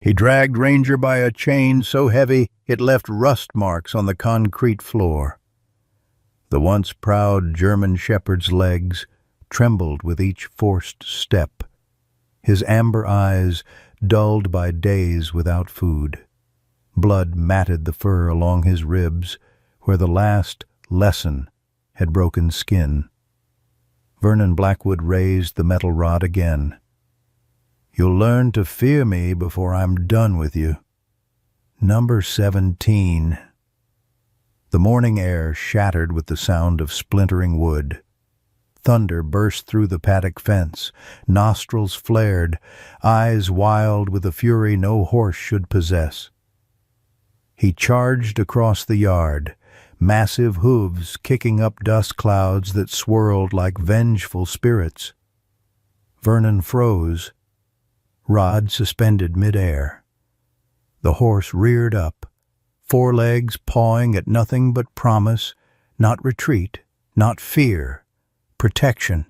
He dragged Ranger by a chain so heavy it left rust marks on the concrete floor. The once proud German shepherd's legs trembled with each forced step, his amber eyes dulled by days without food. Blood matted the fur along his ribs where the last lesson had broken skin. Vernon Blackwood raised the metal rod again. "You'll learn to fear me before I'm done with you." Number 17. The morning air shattered with the sound of splintering wood. Thunder burst through the paddock fence, nostrils flared, eyes wild with a fury no horse should possess. He charged across the yard, massive hooves kicking up dust clouds that swirled like vengeful spirits. Vernon froze, rod suspended mid-air. The horse reared up, forelegs pawing at nothing but promise, not retreat, not fear, protection.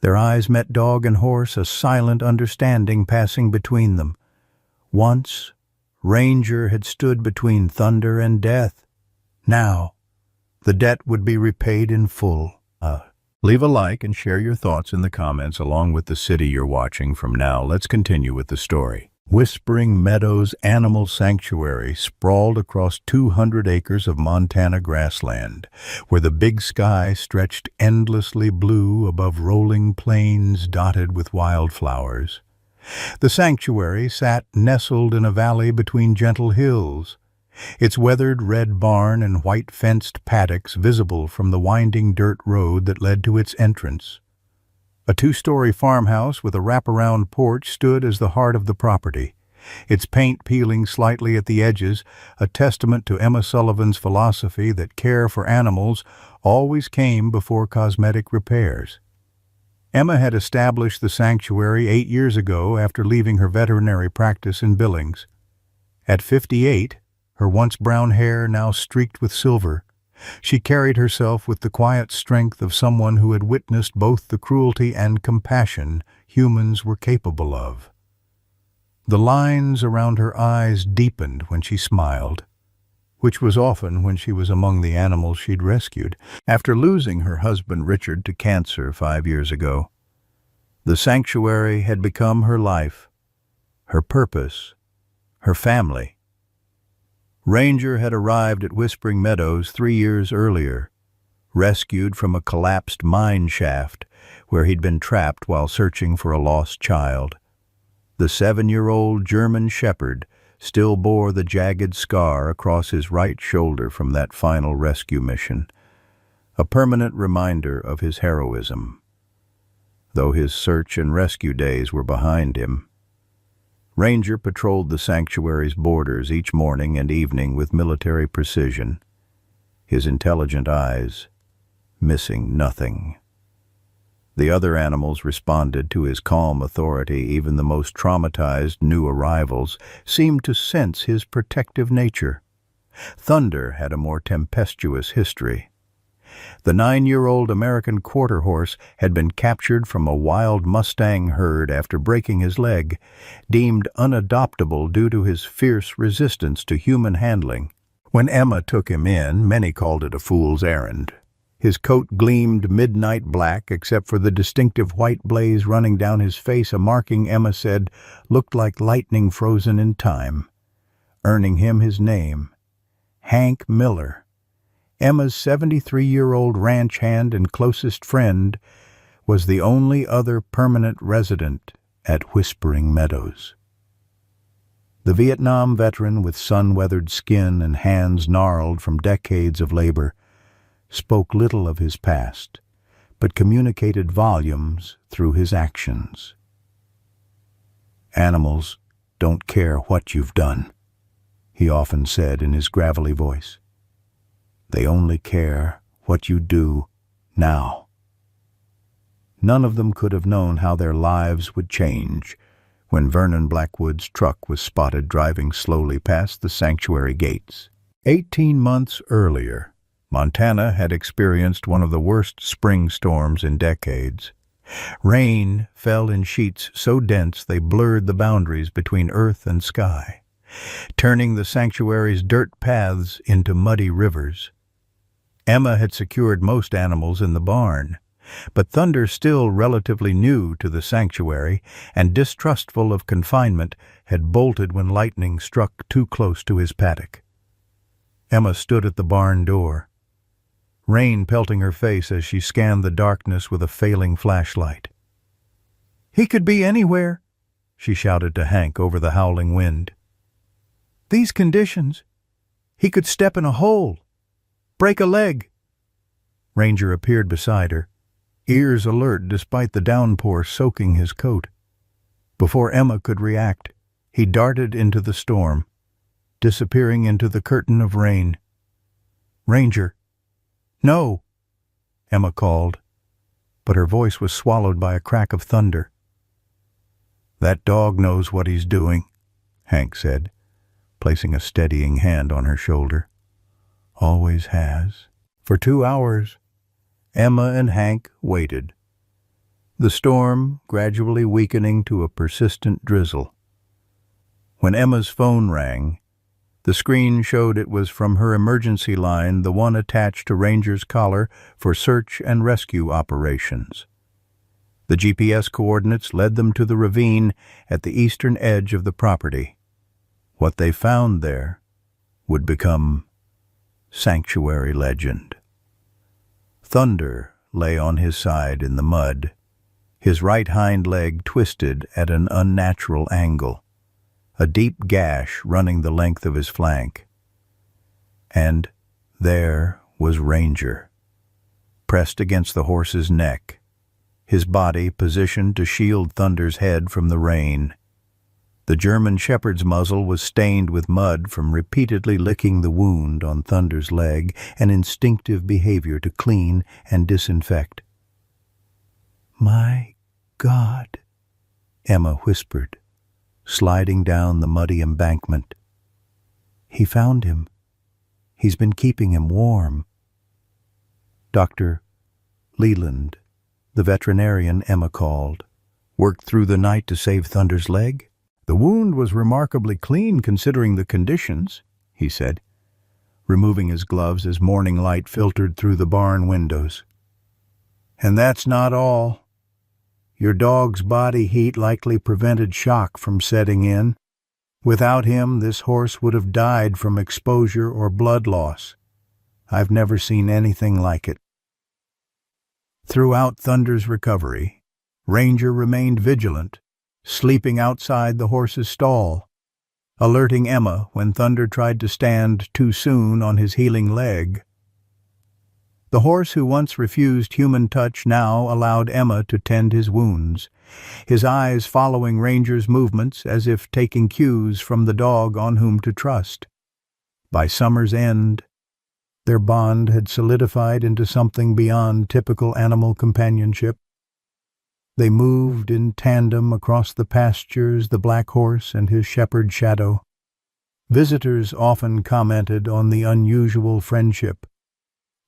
Their eyes met dog and horse, a silent understanding passing between them. Once, Ranger had stood between thunder and death. Now, the debt would be repaid in full. Leave a like and share your thoughts in the comments along with the city you're watching from now. Let's continue with the story. Whispering Meadows Animal Sanctuary sprawled across 200 acres of Montana grassland, where the big sky stretched endlessly blue above rolling plains dotted with wildflowers. The sanctuary sat nestled in a valley between gentle hills, its weathered red barn and white-fenced paddocks visible from the winding dirt road that led to its entrance. A two-story farmhouse with a wraparound porch stood as the heart of the property, its paint peeling slightly at the edges, a testament to Emma Sullivan's philosophy that care for animals always came before cosmetic repairs. Emma had established the sanctuary 8 years ago after leaving her veterinary practice in Billings. At 58, her once brown hair now streaked with silver, she carried herself with the quiet strength of someone who had witnessed both the cruelty and compassion humans were capable of. The lines around her eyes deepened when she smiled, which was often when she was among the animals she'd rescued. After losing her husband Richard to cancer 5 years ago, the sanctuary had become her life, her purpose, her family. Ranger had arrived at Whispering Meadows 3 years earlier, rescued from a collapsed mine shaft where he'd been trapped while searching for a lost child. The 7-year-old German shepherd still bore the jagged scar across his right shoulder from that final rescue mission, a permanent reminder of his heroism. Though his search and rescue days were behind him, Ranger patrolled the sanctuary's borders each morning and evening with military precision, his intelligent eyes missing nothing. The other animals responded to his calm authority. Even the most traumatized new arrivals seemed to sense his protective nature. Thunder had a more tempestuous history. The 9-year-old American quarter horse had been captured from a wild Mustang herd after breaking his leg, deemed unadoptable due to his fierce resistance to human handling. When Emma took him in, many called it a fool's errand. His coat gleamed midnight black except for the distinctive white blaze running down his face, a marking Emma said looked like lightning frozen in time, earning him his name, Hank Miller. Emma's 73-year-old ranch hand and closest friend was the only other permanent resident at Whispering Meadows. The Vietnam veteran with sun-weathered skin and hands gnarled from decades of labor spoke little of his past, but communicated volumes through his actions. "Animals don't care what you've done," he often said in his gravelly voice. "They only care what you do now." None of them could have known how their lives would change when Vernon Blackwood's truck was spotted driving slowly past the sanctuary gates. 18 months earlier, Montana had experienced one of the worst spring storms in decades. Rain fell in sheets so dense they blurred the boundaries between earth and sky, turning the sanctuary's dirt paths into muddy rivers. Emma had secured most animals in the barn, but Thunder, still relatively new to the sanctuary and distrustful of confinement, had bolted when lightning struck too close to his paddock. Emma stood at the barn door, rain pelting her face as she scanned the darkness with a failing flashlight. "He could be anywhere," she shouted to Hank over the howling wind. "These conditions, he could step in a hole, break a leg." Ranger appeared beside her, ears alert despite the downpour soaking his coat. Before Emma could react, he darted into the storm, disappearing into the curtain of rain. "Ranger, no," Emma called, but her voice was swallowed by a crack of thunder. "That dog knows what he's doing," Hank said, placing a steadying hand on her shoulder. "Always has." For 2 hours, Emma and Hank waited, the storm gradually weakening to a persistent drizzle. When Emma's phone rang, the screen showed it was from her emergency line, the one attached to Ranger's collar for search and rescue operations. The GPS coordinates led them to the ravine at the eastern edge of the property. What they found there would become sanctuary legend. Thunder lay on his side in the mud, his right hind leg twisted at an unnatural angle, a deep gash running the length of his flank. And there was Ranger, pressed against the horse's neck, his body positioned to shield Thunder's head from the rain. The German shepherd's muzzle was stained with mud from repeatedly licking the wound on Thunder's leg, an instinctive behavior to clean and disinfect. "My God," Emma whispered, sliding down the muddy embankment. "He found him. He's been keeping him warm." Dr. Leland, the veterinarian Emma called, worked through the night to save Thunder's leg. "The wound was remarkably clean considering the conditions," he said, removing his gloves as morning light filtered through the barn windows. "And that's not all. Your dog's body heat likely prevented shock from setting in. Without him, this horse would have died from exposure or blood loss. I've never seen anything like it." Throughout Thunder's recovery, Ranger remained vigilant, sleeping outside the horse's stall, alerting Emma when Thunder tried to stand too soon on his healing leg. The horse who once refused human touch now allowed Emma to tend his wounds, his eyes following Ranger's movements as if taking cues from the dog on whom to trust. By summer's end, their bond had solidified into something beyond typical animal companionship. They moved in tandem across the pastures, the black horse and his shepherd shadow. Visitors often commented on the unusual friendship,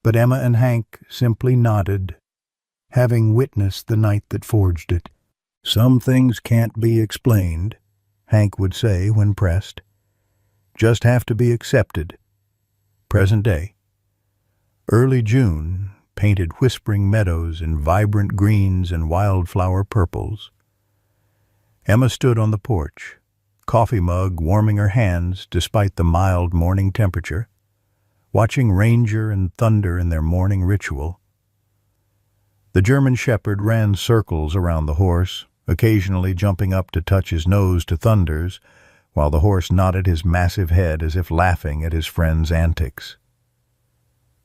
but Emma and Hank simply nodded, having witnessed the night that forged it. "Some things can't be explained," Hank would say when pressed. "Just have to be accepted." Present day. Early June painted whispering meadows in vibrant greens and wildflower purples. Emma stood on the porch, coffee mug warming her hands despite the mild morning temperature, watching Ranger and Thunder in their morning ritual. The German shepherd ran circles around the horse, occasionally jumping up to touch his nose to Thunder's, while the horse nodded his massive head as if laughing at his friend's antics.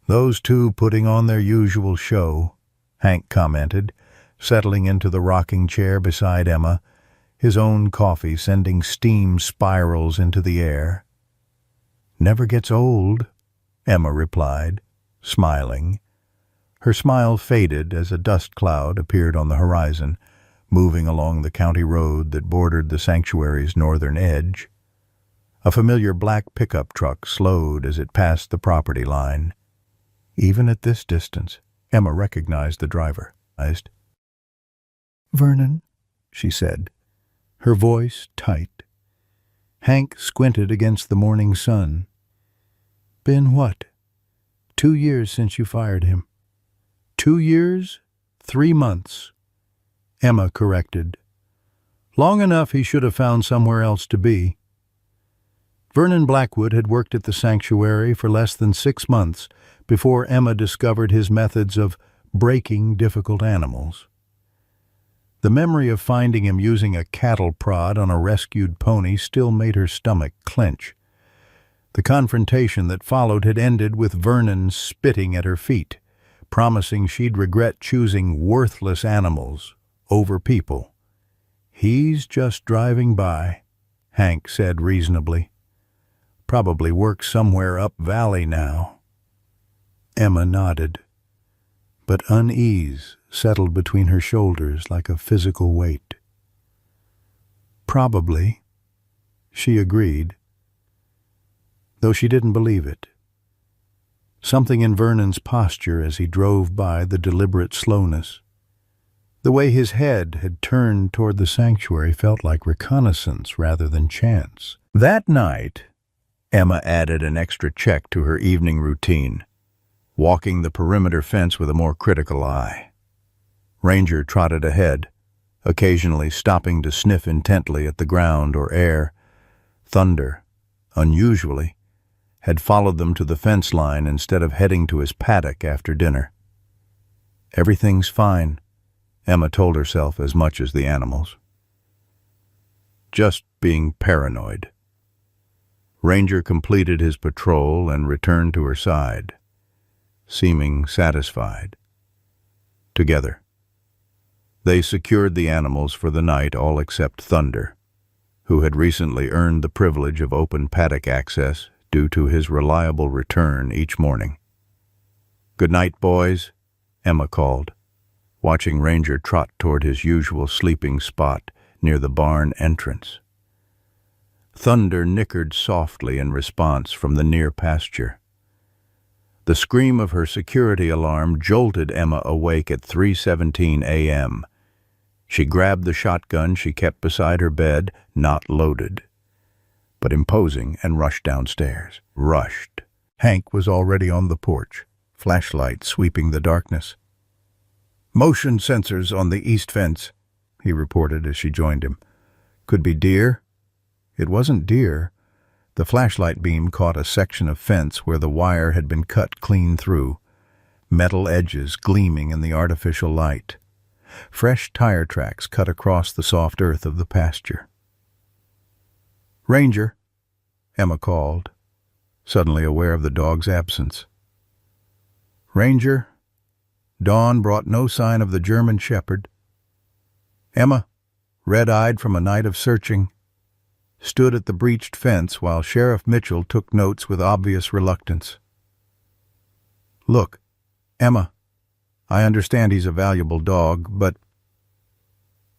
"Those two putting on their usual show," Hank commented, settling into the rocking chair beside Emma, his own coffee sending steam spirals into the air. "Never gets old," Emma replied, smiling. Her smile faded as a dust cloud appeared on the horizon, moving along the county road that bordered the sanctuary's northern edge. A familiar black pickup truck slowed as it passed the property line. Even at this distance, Emma recognized the driver. "Vernon," she said, her voice tight. Hank squinted against the morning sun. "Been what? 2 years since you fired him." 2 years? 3 months, Emma corrected. Long enough he should have found somewhere else to be. Vernon Blackwood had worked at the sanctuary for less than 6 months before Emma discovered his methods of breaking difficult animals. The memory of finding him using a cattle prod on a rescued pony still made her stomach clench. The confrontation that followed had ended with Vernon spitting at her feet, promising she'd regret choosing worthless animals over people. "He's just driving by," Hank said reasonably. "Probably works somewhere up valley now." Emma nodded, but unease settled between her shoulders like a physical weight. "Probably," she agreed, though she didn't believe it. Something in Vernon's posture as he drove by, the deliberate slowness, the way his head had turned toward the sanctuary, felt like reconnaissance rather than chance. That night, Emma added an extra check to her evening routine, walking the perimeter fence with a more critical eye. Ranger trotted ahead, occasionally stopping to sniff intently at the ground or air. Thunder, unusually, had followed them to the fence line instead of heading to his paddock after dinner. Everything's fine, Emma told herself as much as the animals. Just being paranoid. Ranger completed his patrol and returned to her side, seeming satisfied. Together, they secured the animals for the night, all except Thunder, who had recently earned the privilege of open paddock access due to his reliable return each morning. "Good night, boys," Emma called, watching Ranger trot toward his usual sleeping spot near the barn entrance. Thunder nickered softly in response from the near pasture. The scream of her security alarm jolted Emma awake at 3:17 a.m. She grabbed the shotgun she kept beside her bed, not loaded, but imposing, and rushed downstairs. Rushed. Hank was already on the porch, flashlight sweeping the darkness. "Motion sensors on the east fence," he reported as she joined him. "Could be deer." It wasn't deer. The flashlight beam caught a section of fence where the wire had been cut clean through, metal edges gleaming in the artificial light. Fresh tire tracks cut across the soft earth of the pasture. "Ranger," Emma called, suddenly aware of the dog's absence. "Ranger." Dawn brought no sign of the German shepherd. Emma, red-eyed from a night of searching, stood at the breached fence while Sheriff Mitchell took notes with obvious reluctance. "Look, Emma, I understand he's a valuable dog, but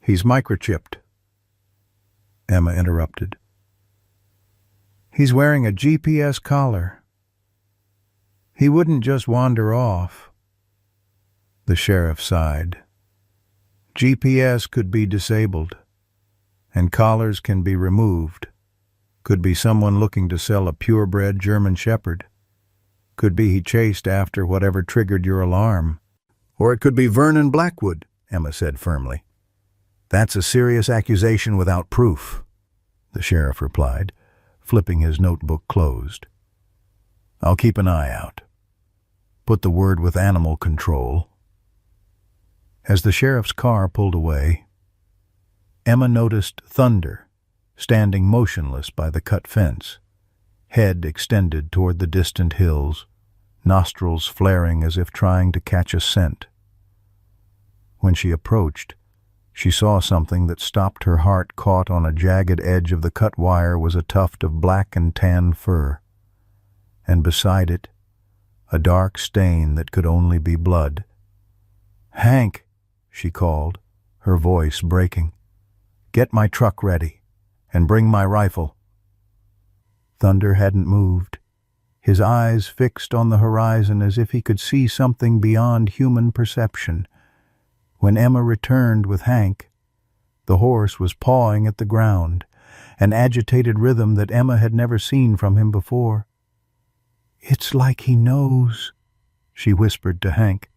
he's microchipped." Emma interrupted. "He's wearing a GPS collar. He wouldn't just wander off." The sheriff sighed. "GPS could be disabled, and collars can be removed. Could be someone looking to sell a purebred German shepherd. Could be he chased after whatever triggered your alarm. Or it could be Vernon Blackwood," Emma said firmly. "That's a serious accusation without proof," the sheriff replied, flipping his notebook closed. "I'll keep an eye out. Put the word with animal control." As the sheriff's car pulled away, Emma noticed Thunder, standing motionless by the cut fence, head extended toward the distant hills, nostrils flaring as if trying to catch a scent. When she approached, she saw something that stopped her heart. Caught on a jagged edge of the cut wire was a tuft of black and tan fur, and beside it, a dark stain that could only be blood. "Hank," she called, her voice breaking. "Get my truck ready, and bring my rifle." Thunder hadn't moved, his eyes fixed on the horizon as if he could see something beyond human perception. When Emma returned with Hank, the horse was pawing at the ground, an agitated rhythm that Emma had never seen from him before. "It's like he knows," she whispered to Hank.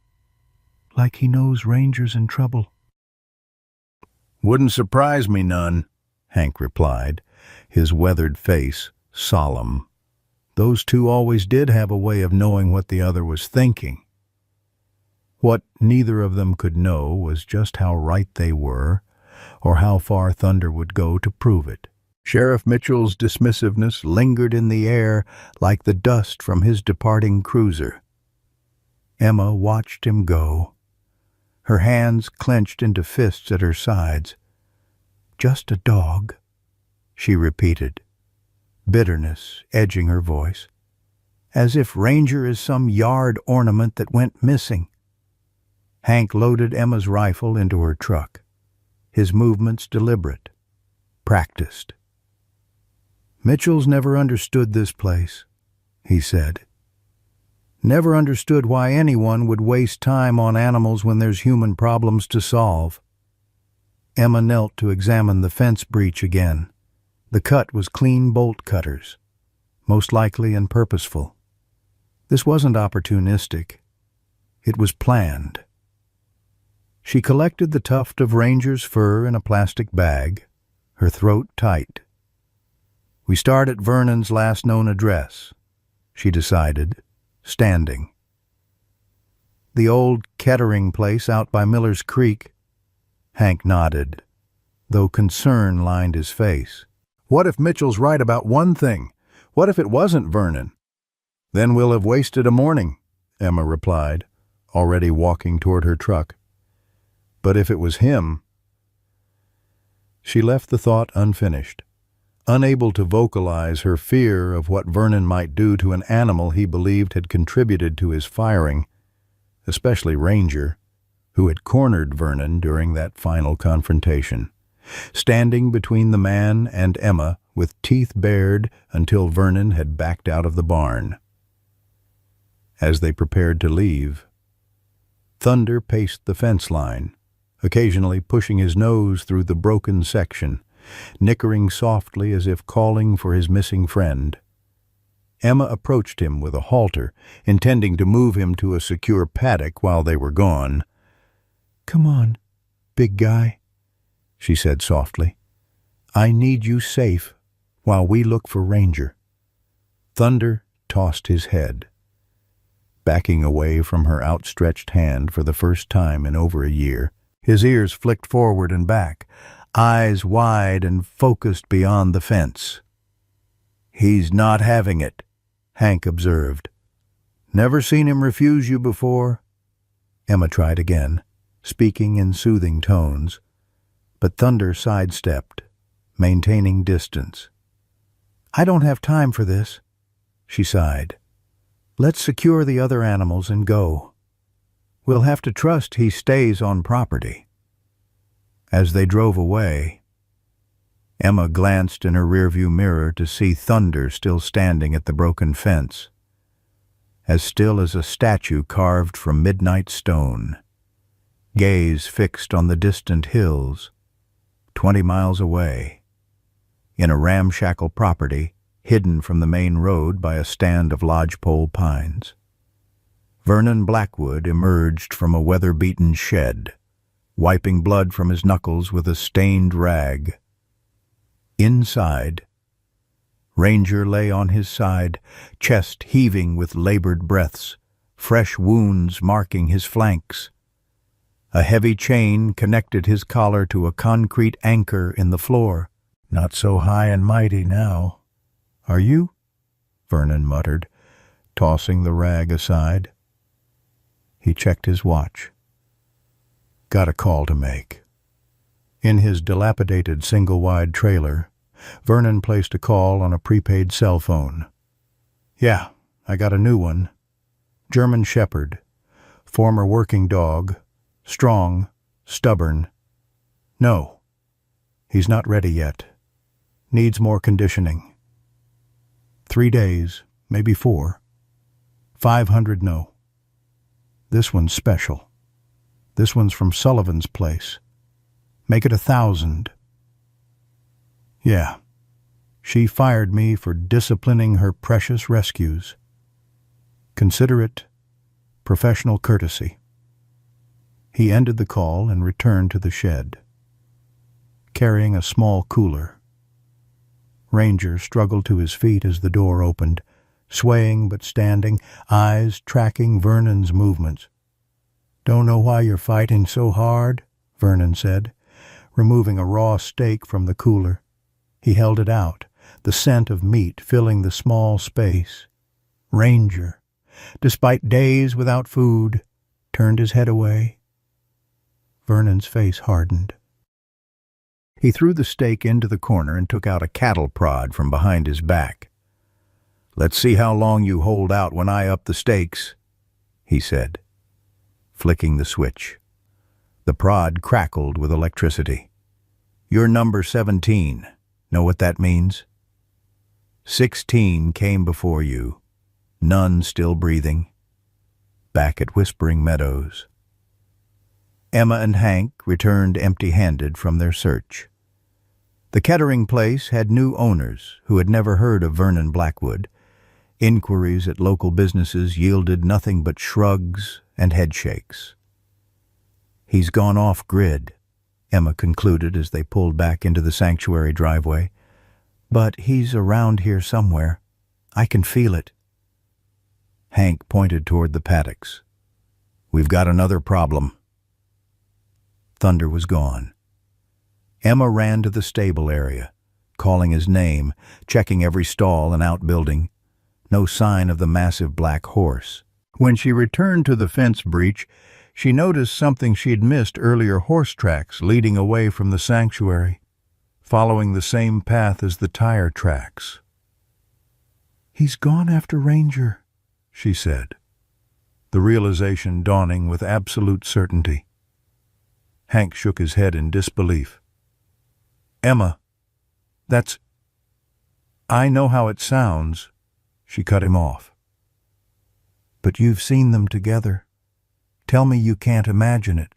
"Like he knows Ranger's in trouble." "Wouldn't surprise me none," Hank replied, his weathered face solemn. Those two always did have a way of knowing what the other was thinking. What neither of them could know was just how right they were, or how far Thunder would go to prove it. Sheriff Mitchell's dismissiveness lingered in the air like the dust from his departing cruiser. Emma watched him go, her hands clenched into fists at her sides. "Just a dog," she repeated, bitterness edging her voice, as if Ranger is some yard ornament that went missing. Hank loaded Emma's rifle into her truck, his movements deliberate, practiced. "Mitchell's never understood this place," he said. "Never understood why anyone would waste time on animals when there's human problems to solve." Emma knelt to examine the fence breach again. The cut was clean bolt cutters, most likely and purposeful. This wasn't opportunistic. It was planned. She collected the tuft of Ranger's fur in a plastic bag, her throat tight. "We start at Vernon's last known address," she decided, standing. "The old Kettering place out by Miller's Creek?" Hank nodded, though concern lined his face. "What if Mitchell's right about one thing? What if it wasn't Vernon?" "Then we'll have wasted a morning," Emma replied, already walking toward her truck. "But if it was him—" She left the thought unfinished, unable to vocalize her fear of what Vernon might do to an animal he believed had contributed to his firing, especially Ranger, who had cornered Vernon during that final confrontation, standing between the man and Emma with teeth bared until Vernon had backed out of the barn. As they prepared to leave, Thunder paced the fence line, occasionally pushing his nose through the broken section, nickering softly as if calling for his missing friend. Emma approached him with a halter, intending to move him to a secure paddock while they were gone. "Come on, big guy," she said softly. "I need you safe while we look for Ranger." Thunder tossed his head, backing away from her outstretched hand for the first time in over a year. His ears flicked forward and back, eyes wide and focused beyond the fence. "He's not having it," Hank observed. "Never seen him refuse you before?" Emma tried again, speaking in soothing tones, but Thunder sidestepped, maintaining distance. "I don't have time for this," she sighed. "Let's secure the other animals and go. We'll have to trust he stays on property." As they drove away, Emma glanced in her rearview mirror to see Thunder still standing at the broken fence, as still as a statue carved from midnight stone, gaze fixed on the distant hills, 20 miles away, in a ramshackle property hidden from the main road by a stand of lodgepole pines. Vernon Blackwood emerged from a weather-beaten shed, wiping blood from his knuckles with a stained rag. Inside, Ranger lay on his side, chest heaving with labored breaths, fresh wounds marking his flanks. A heavy chain connected his collar to a concrete anchor in the floor. "Not so high and mighty now, are you?" Vernon muttered, tossing the rag aside. He checked his watch. Got a call to make. In his dilapidated single-wide trailer, Vernon placed a call on a prepaid cell phone. "Yeah, I got a new one. German Shepherd. Former working dog. Strong. Stubborn. No. He's not ready yet. Needs more conditioning. 3 days, maybe 4. 500 no. This one's special." This one's from Sullivan's place. Make it 1,000. Yeah. She fired me for disciplining her precious rescues. Consider it professional courtesy. He ended the call and returned to the shed, carrying a small cooler. Ranger struggled to his feet as the door opened, swaying but standing, eyes tracking Vernon's movements. "Don't know why you're fighting so hard," Vernon said, removing a raw steak from the cooler. He held it out, the scent of meat filling the small space. Ranger, despite days without food, turned his head away. Vernon's face hardened. He threw the steak into the corner and took out a cattle prod from behind his back. "Let's see how long you hold out when I up the stakes," he said, flicking the switch. The prod crackled with electricity. "You're number 17. Know what that means? 16 came before you, none still breathing, back at Whispering Meadows." Emma and Hank returned empty-handed from their search. The Kettering place had new owners who had never heard of Vernon Blackwood. Inquiries at local businesses yielded nothing but shrugs and headshakes. "He's gone off-grid," Emma concluded as they pulled back into the sanctuary driveway. "But he's around here somewhere. I can feel it." Hank pointed toward the paddocks. "We've got another problem." Thunder was gone. Emma ran to the stable area, calling his name, checking every stall and outbuilding. No sign of the massive black horse. When she returned to the fence breach, she noticed something she'd missed earlier: horse tracks leading away from the sanctuary, following the same path as the tire tracks. "He's gone after Ranger," she said, the realization dawning with absolute certainty. Hank shook his head in disbelief. "Emma, that's—" "I know how it sounds," she cut him off. "But you've seen them together. Tell me you can't imagine it."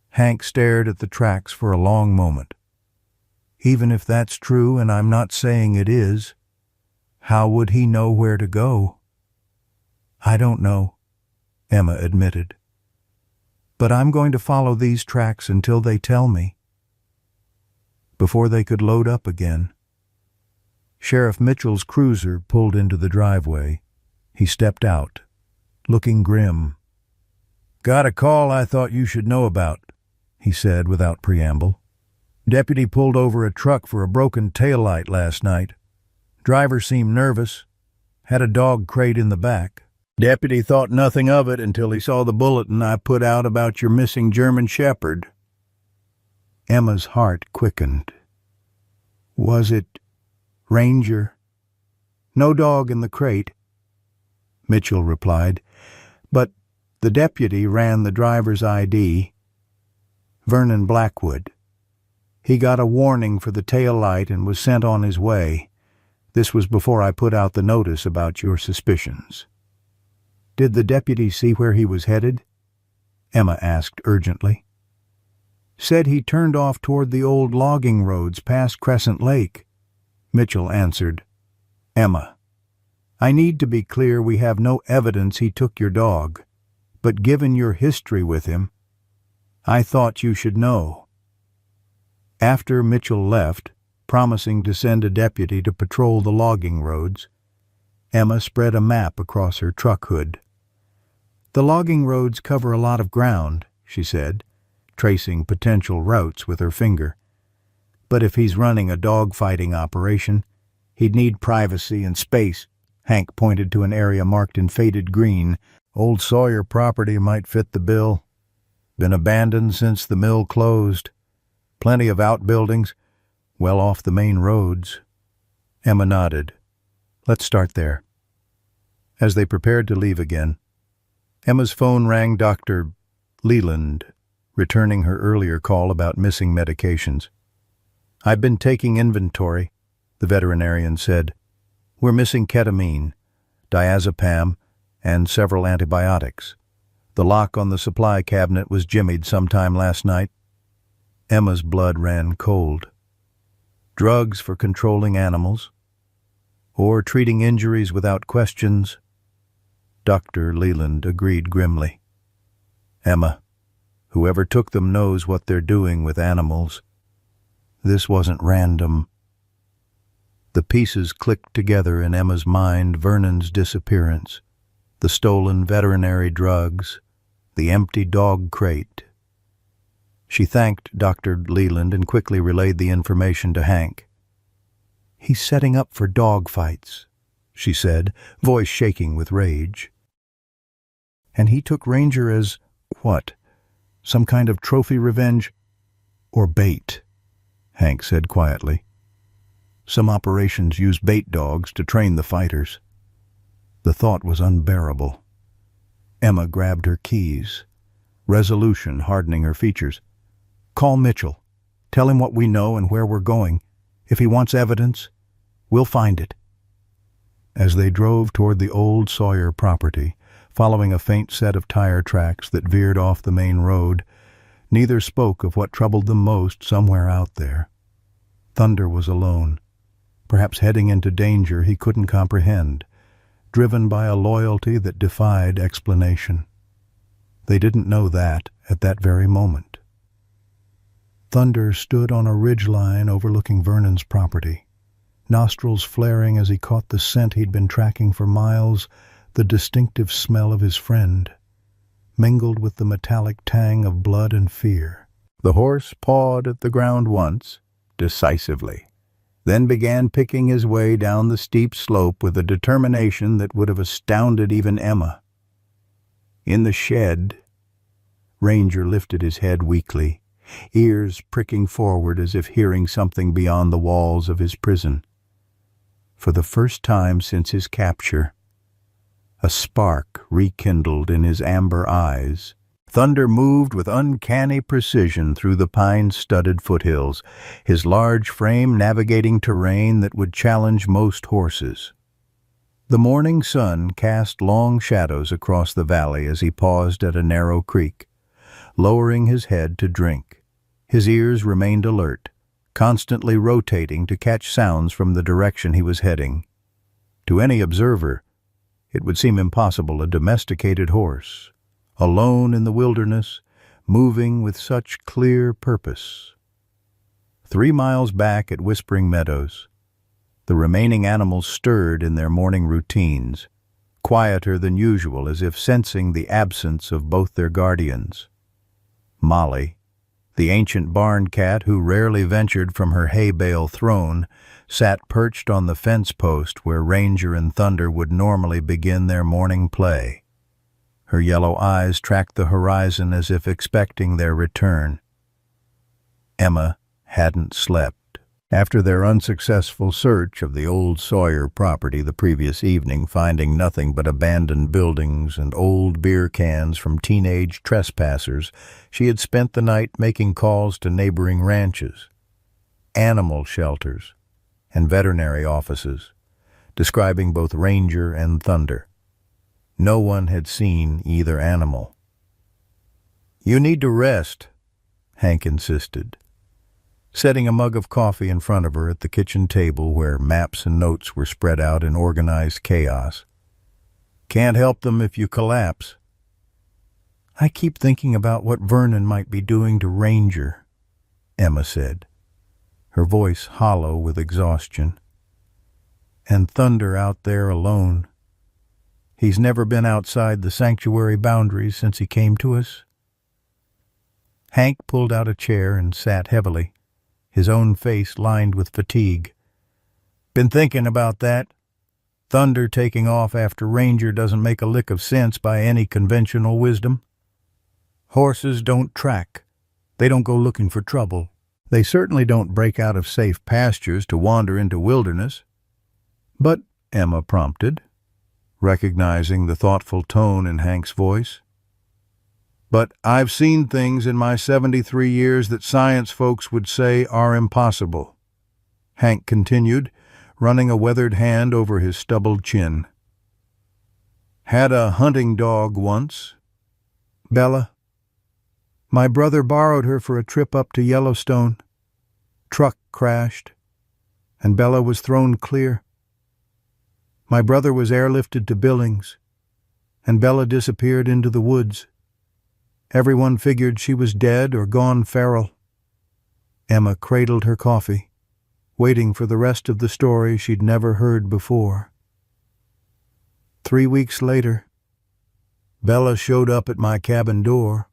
Hank stared at the tracks for a long moment. "Even if that's true, and I'm not saying it is, how would he know where to go?" "I don't know," Emma admitted. "But I'm going to follow these tracks until they tell me." Before they could load up again, Sheriff Mitchell's cruiser pulled into the driveway. He stepped out, looking grim. "Got a call I thought you should know about," he said without preamble. "Deputy pulled over a truck for a broken taillight last night. Driver seemed nervous, had a dog crate in the back. Deputy thought nothing of it until he saw the bulletin I put out about your missing German Shepherd." Emma's heart quickened. "Was it Ranger?" "No dog in the crate," Mitchell replied, "but the deputy ran the driver's ID. Vernon Blackwood. He got a warning for the tail light and was sent on his way. This was before I put out the notice about your suspicions." "Did the deputy see where he was headed?" Emma asked urgently. "Said he turned off toward the old logging roads past Crescent Lake," Mitchell answered. "Emma, I need to be clear we have no evidence he took your dog, but given your history with him, I thought you should know." After Mitchell left, promising to send a deputy to patrol the logging roads, Emma spread a map across her truck hood. "The logging roads cover a lot of ground," she said, tracing potential routes with her finger. "But if he's running a dog-fighting operation, he'd need privacy and space." Hank pointed to an area marked in faded green. "Old Sawyer property might fit the bill. Been abandoned since the mill closed. Plenty of outbuildings, well off the main roads." Emma nodded. "Let's start there." As they prepared to leave again, Emma's phone rang. Dr. Leland, returning her earlier call about missing medications. "I've been taking inventory," the veterinarian said. "We're missing ketamine, diazepam, and several antibiotics. The lock on the supply cabinet was jimmied sometime last night. Emma's blood ran cold. Drugs for controlling animals, or treating injuries without questions. Dr. Leland agreed grimly. Emma, whoever took them knows what they're doing with animals. This wasn't random. The pieces clicked together in Emma's mind: Vernon's disappearance, the stolen veterinary drugs, the empty dog crate. She thanked Dr. Leland and quickly relayed the information to Hank. "He's setting up for dog fights," she said, voice shaking with rage. "And he took Ranger as, what, some kind of trophy revenge? Or bait," Hank said quietly. "Some operations use bait dogs to train the fighters." The thought was unbearable. Emma grabbed her keys, resolution hardening her features. "Call Mitchell. Tell him what we know and where we're going. If he wants evidence, we'll find it." As they drove toward the old Sawyer property, following a faint set of tire tracks that veered off the main road, neither spoke of what troubled them most somewhere out there. Thunder was alone, perhaps heading into danger he couldn't comprehend, driven by a loyalty that defied explanation. They didn't know that at that very moment. Thunder stood on a ridgeline overlooking Vernon's property, nostrils flaring as he caught the scent he'd been tracking for miles, the distinctive smell of his friend, mingled with the metallic tang of blood and fear. The horse pawed at the ground once, decisively, then began picking his way down the steep slope with a determination that would have astounded even Emma. In the shed, Ranger lifted his head weakly, ears pricking forward as if hearing something beyond the walls of his prison. For the first time since his capture, a spark rekindled in his amber eyes. Thunder moved with uncanny precision through the pine-studded foothills, his large frame navigating terrain that would challenge most horses. The morning sun cast long shadows across the valley as he paused at a narrow creek, lowering his head to drink. His ears remained alert, constantly rotating to catch sounds from the direction he was heading. To any observer, it would seem impossible a domesticated horse, alone in the wilderness, moving with such clear purpose. 3 miles back at Whispering Meadows, the remaining animals stirred in their morning routines, quieter than usual, as if sensing the absence of both their guardians. Molly, the ancient barn cat who rarely ventured from her hay bale throne, sat perched on the fence post where Ranger and Thunder would normally begin their morning play. Her yellow eyes tracked the horizon as if expecting their return. Emma hadn't slept. After their unsuccessful search of the old Sawyer property the previous evening, finding nothing but abandoned buildings and old beer cans from teenage trespassers, she had spent the night making calls to neighboring ranches, animal shelters, and veterinary offices, describing both Ranger and Thunder. No one had seen either animal. "You need to rest," Hank insisted, setting a mug of coffee in front of her at the kitchen table where maps and notes were spread out in organized chaos. "Can't help them if you collapse." "I keep thinking about what Vernon might be doing to Ranger," Emma said, her voice hollow with exhaustion. "And Thunder out there alone. He's never been outside the sanctuary boundaries since he came to us." Hank pulled out a chair and sat heavily, his own face lined with fatigue. "Been thinking about that. Thunder taking off after Ranger doesn't make a lick of sense by any conventional wisdom. Horses don't track. They don't go looking for trouble. They certainly don't break out of safe pastures to wander into wilderness." "But," Emma prompted, recognizing the thoughtful tone in Hank's voice, "but I've seen things in my 73 years that science folks would say are impossible," Hank continued, running a weathered hand over his stubbled chin. "Had a hunting dog once. Bella, my brother borrowed her for a trip up to Yellowstone. Truck crashed, and Bella was thrown clear. My brother was airlifted to Billings, and Bella disappeared into the woods. Everyone figured she was dead or gone feral. Emma cradled her coffee, waiting for the rest of the story she'd never heard before. 3 weeks later, Bella showed up at my cabin door.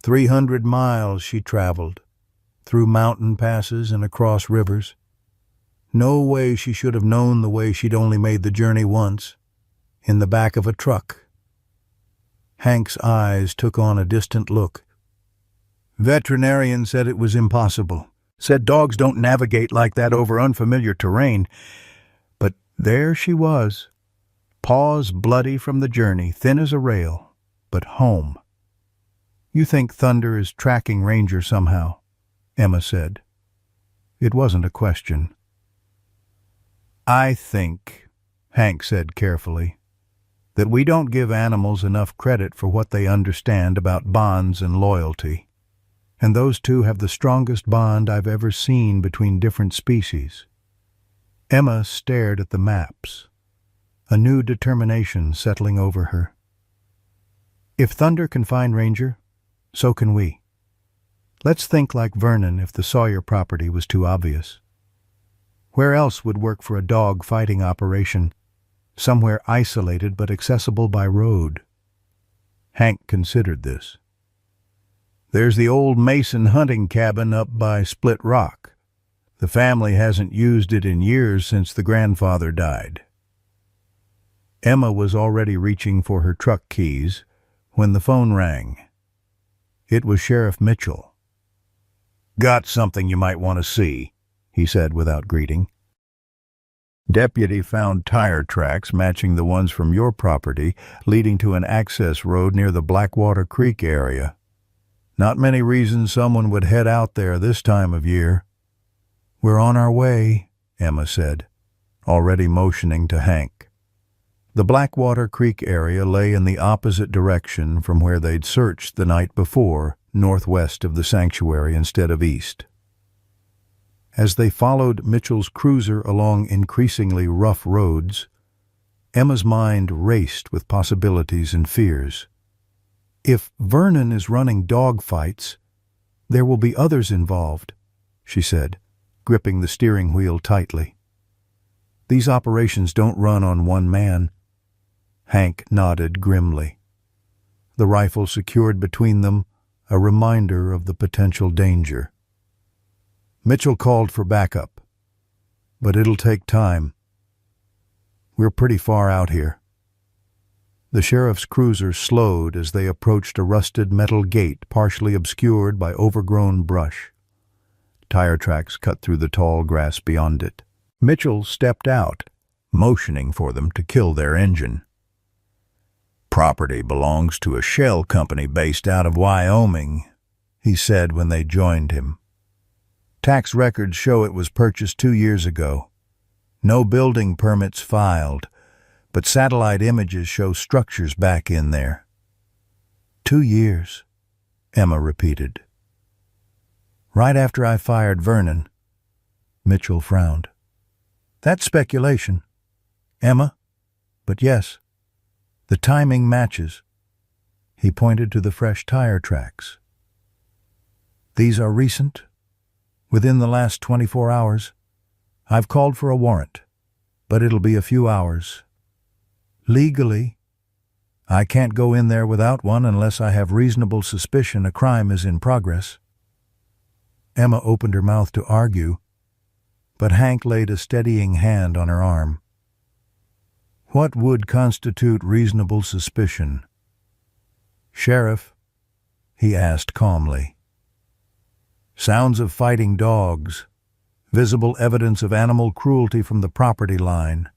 300 miles she traveled, through mountain passes and across rivers. No way she should have known the way she'd only made the journey once, in the back of a truck. Hank's eyes took on a distant look. Veterinarian said it was impossible. Said dogs don't navigate like that over unfamiliar terrain. But there she was, paws bloody from the journey, thin as a rail, but home. You think Thunder is tracking Ranger somehow, Emma said. It wasn't a question. I think, Hank said carefully, that we don't give animals enough credit for what they understand about bonds and loyalty. And those two have the strongest bond I've ever seen between different species. Emma stared at the maps, a new determination settling over her. If Thunder can find Ranger, so can we. Let's think like Vernon if the Sawyer property was too obvious. Where else would work for a dog fighting operation? Somewhere isolated but accessible by road. Hank considered this. There's the old Mason hunting cabin up by Split Rock. The family hasn't used it in years since the grandfather died. Emma was already reaching for her truck keys when the phone rang. It was Sheriff Mitchell. "Got something you might want to see," he said without greeting. Deputy found tire tracks matching the ones from your property leading to an access road near the Blackwater Creek area. Not many reasons someone would head out there this time of year. "We're on our way," Emma said, already motioning to Hank. The Blackwater Creek area lay in the opposite direction from where they'd searched the night before, northwest of the sanctuary instead of east. As they followed Mitchell's cruiser along increasingly rough roads, Emma's mind raced with possibilities and fears. If Vernon is running dogfights, there will be others involved, she said, gripping the steering wheel tightly. These operations don't run on one man. Hank nodded grimly. The rifle secured between them, a reminder of the potential danger. Mitchell called for backup, but it'll take time. We're pretty far out here. The sheriff's cruiser slowed as they approached a rusted metal gate partially obscured by overgrown brush. Tire tracks cut through the tall grass beyond it. Mitchell stepped out, motioning for them to kill their engine. "Property belongs to a shell company based out of Wyoming," he said when they joined him. "Tax records show it was purchased 2 years ago. No building permits filed, but satellite images show structures back in there." 2 years, Emma repeated. "Right after I fired Vernon." Mitchell frowned. "That's speculation, Emma, but yes, the timing matches." He pointed to the fresh tire tracks. "These are recent, within the last 24 hours. I've called for a warrant, but it'll be a few hours. Legally, I can't go in there without one unless I have reasonable suspicion a crime is in progress." Emma opened her mouth to argue, but Hank laid a steadying hand on her arm. "What would constitute reasonable suspicion?" "Sheriff," he asked calmly. "Sounds of fighting dogs, visible evidence of animal cruelty from the property line,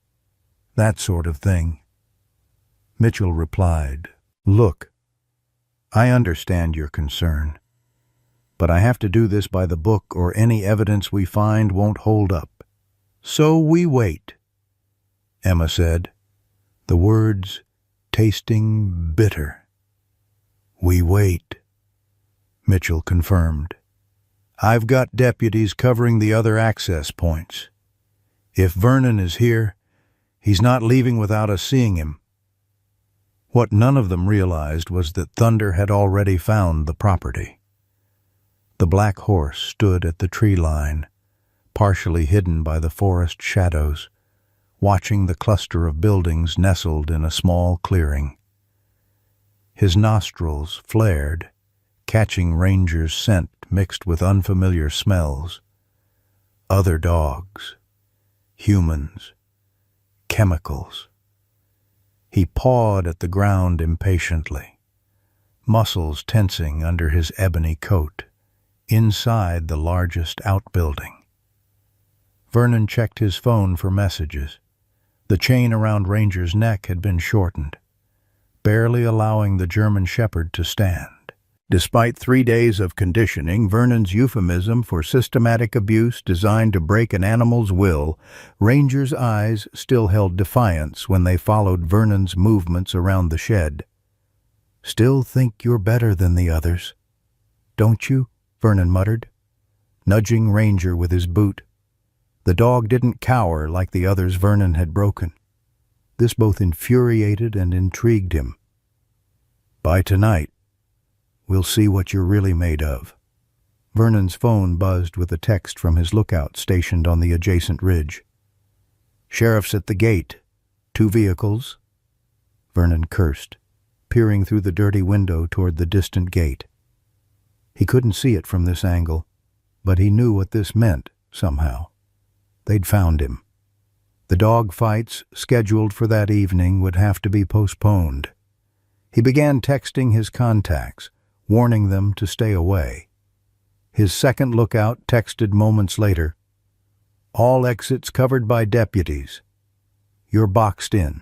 that sort of thing." Mitchell replied, "Look, I understand your concern, but I have to do this by the book or any evidence we find won't hold up. So we wait," Emma said, the words tasting bitter. "We wait," Mitchell confirmed. "I've got deputies covering the other access points. If Vernon is here, he's not leaving without us seeing him." What none of them realized was that Thunder had already found the property. The black horse stood at the tree line, partially hidden by the forest shadows, watching the cluster of buildings nestled in a small clearing. His nostrils flared, catching Ranger's scent mixed with unfamiliar smells. Other dogs, humans, chemicals. He pawed at the ground impatiently, muscles tensing under his ebony coat, inside the largest outbuilding. Vernon checked his phone for messages. The chain around Ranger's neck had been shortened, barely allowing the German Shepherd to stand. Despite 3 days of conditioning, Vernon's euphemism for systematic abuse designed to break an animal's will, Ranger's eyes still held defiance when they followed Vernon's movements around the shed. "Still think you're better than the others, don't you?" Vernon muttered, nudging Ranger with his boot. The dog didn't cower like the others Vernon had broken. This both infuriated and intrigued him. "By tonight, we'll see what you're really made of." Vernon's phone buzzed with a text from his lookout stationed on the adjacent ridge. "Sheriff's at the gate. 2 vehicles." Vernon cursed, peering through the dirty window toward the distant gate. He couldn't see it from this angle, but he knew what this meant somehow. They'd found him. The dog fights scheduled for that evening would have to be postponed. He began texting his contacts, warning them to stay away. His second lookout texted moments later, "All exits covered by deputies. You're boxed in."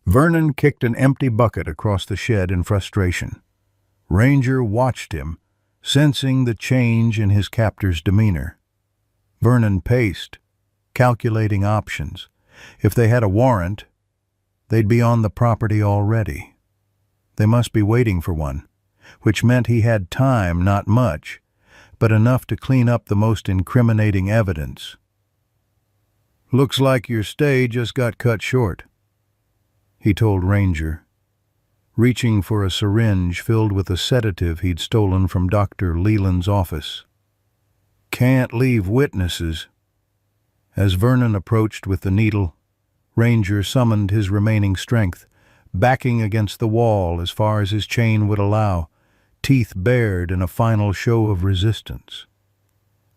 Vernon kicked an empty bucket across the shed in frustration. Ranger watched him, sensing the change in his captor's demeanor. Vernon paced, calculating options. If they had a warrant, they'd be on the property already. They must be waiting for one, which meant he had time, not much, but enough to clean up the most incriminating evidence. "Looks like your stay just got cut short," he told Ranger, reaching for a syringe filled with a sedative he'd stolen from Dr. Leland's office. "Can't leave witnesses." As Vernon approached with the needle, Ranger summoned his remaining strength, backing against the wall as far as his chain would allow, teeth bared in a final show of resistance.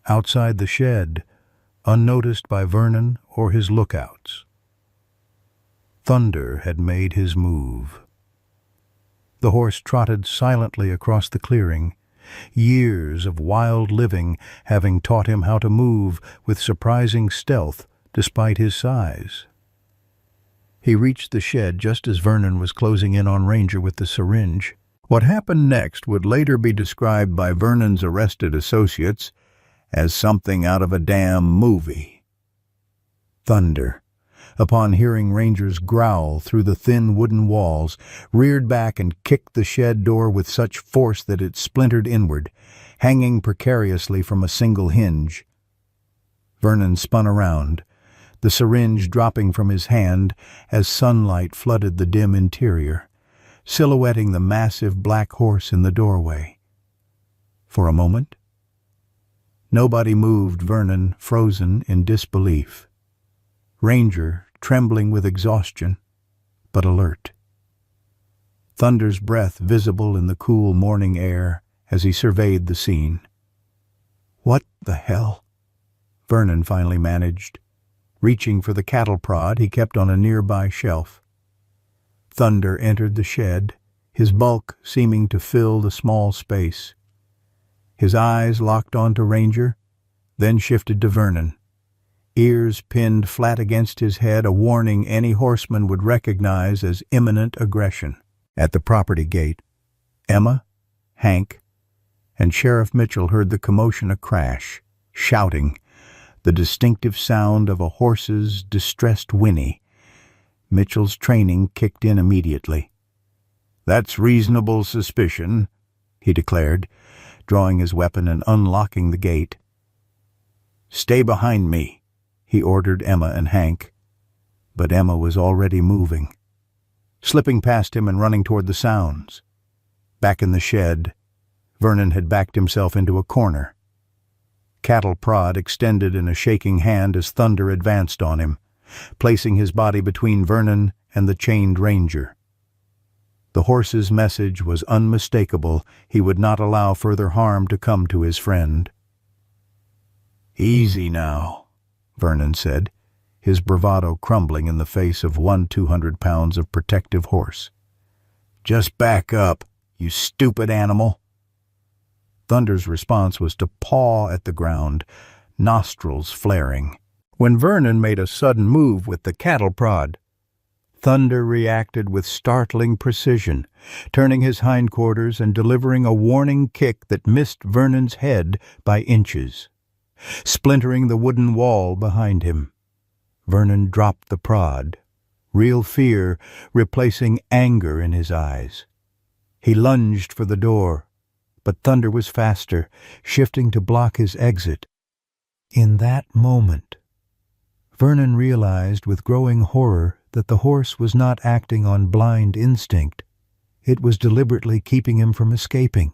Outside the shed, unnoticed by Vernon or his lookouts, Thunder had made his move. The horse trotted silently across the clearing, years of wild living having taught him how to move with surprising stealth despite his size. He reached the shed just as Vernon was closing in on Ranger with the syringe. What happened next would later be described by Vernon's arrested associates as something out of a damn movie. Thunder, upon hearing Ranger's growl through the thin wooden walls, reared back and kicked the shed door with such force that it splintered inward, hanging precariously from a single hinge. Vernon spun around, the syringe dropping from his hand as sunlight flooded the dim interior, silhouetting the massive black horse in the doorway. For a moment, nobody moved. Vernon frozen in disbelief. Ranger trembling with exhaustion, but alert. Thunder's breath visible in the cool morning air as he surveyed the scene. "What the hell?" Vernon finally managed, reaching for the cattle prod he kept on a nearby shelf. Thunder entered the shed, his bulk seeming to fill the small space. His eyes locked onto Ranger, then shifted to Vernon, ears pinned flat against his head, a warning any horseman would recognize as imminent aggression. At the property gate, Emma, Hank, and Sheriff Mitchell heard the commotion a crash, shouting, the distinctive sound of a horse's distressed whinny. Mitchell's training kicked in immediately. "That's reasonable suspicion," he declared, drawing his weapon and unlocking the gate. "Stay behind me," he ordered Emma and Hank. But Emma was already moving, slipping past him and running toward the sounds. Back in the shed, Vernon had backed himself into a corner. Cattle prod extended in a shaking hand as Thunder advanced on him, placing his body between Vernon and the chained ranger. The horse's message was unmistakable. He would not allow further harm to come to his friend. "Easy now," Vernon said, his bravado crumbling in the face of 200 pounds of protective horse. "Just back up, you stupid animal." Thunder's response was to paw at the ground, nostrils flaring. When Vernon made a sudden move with the cattle prod, Thunder reacted with startling precision, turning his hindquarters and delivering a warning kick that missed Vernon's head by inches, splintering the wooden wall behind him. Vernon dropped the prod, real fear replacing anger in his eyes. He lunged for the door, but Thunder was faster, shifting to block his exit. In that moment, Vernon realized with growing horror that the horse was not acting on blind instinct. It was deliberately keeping him from escaping,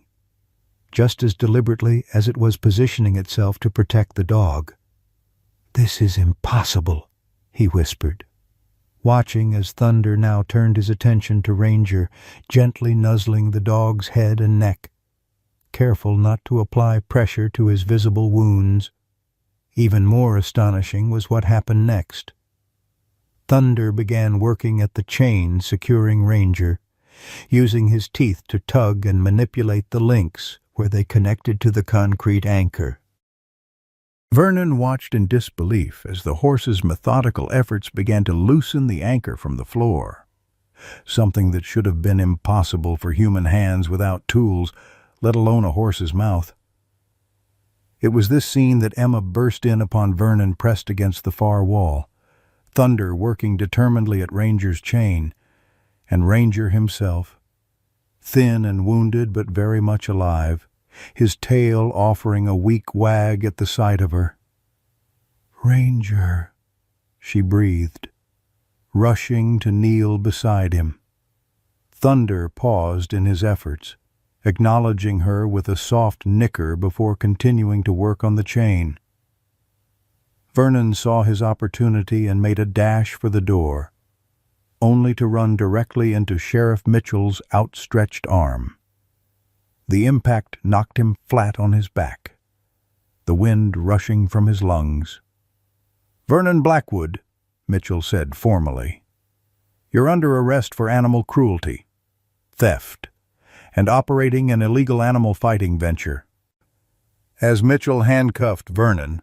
just as deliberately as it was positioning itself to protect the dog. "This is impossible," he whispered, watching as Thunder now turned his attention to Ranger, gently nuzzling the dog's head and neck, careful not to apply pressure to his visible wounds. Even more astonishing was what happened next. Thunder began working at the chain securing Ranger, using his teeth to tug and manipulate the links where they connected to the concrete anchor. Vernon watched in disbelief as the horse's methodical efforts began to loosen the anchor from the floor, something that should have been impossible for human hands without tools, let alone a horse's mouth. It was this scene that Emma burst in upon Vernon pressed against the far wall, Thunder working determinedly at Ranger's chain, and Ranger himself, thin and wounded but very much alive, his tail offering a weak wag at the sight of her. "Ranger," she breathed, rushing to kneel beside him. Thunder paused in his efforts, acknowledging her with a soft nicker before continuing to work on the chain. Vernon saw his opportunity and made a dash for the door, only to run directly into Sheriff Mitchell's outstretched arm. The impact knocked him flat on his back, the wind rushing from his lungs. "Vernon Blackwood," Mitchell said formally, "you're under arrest for animal cruelty, theft, and operating an illegal animal fighting venture." As Mitchell handcuffed Vernon,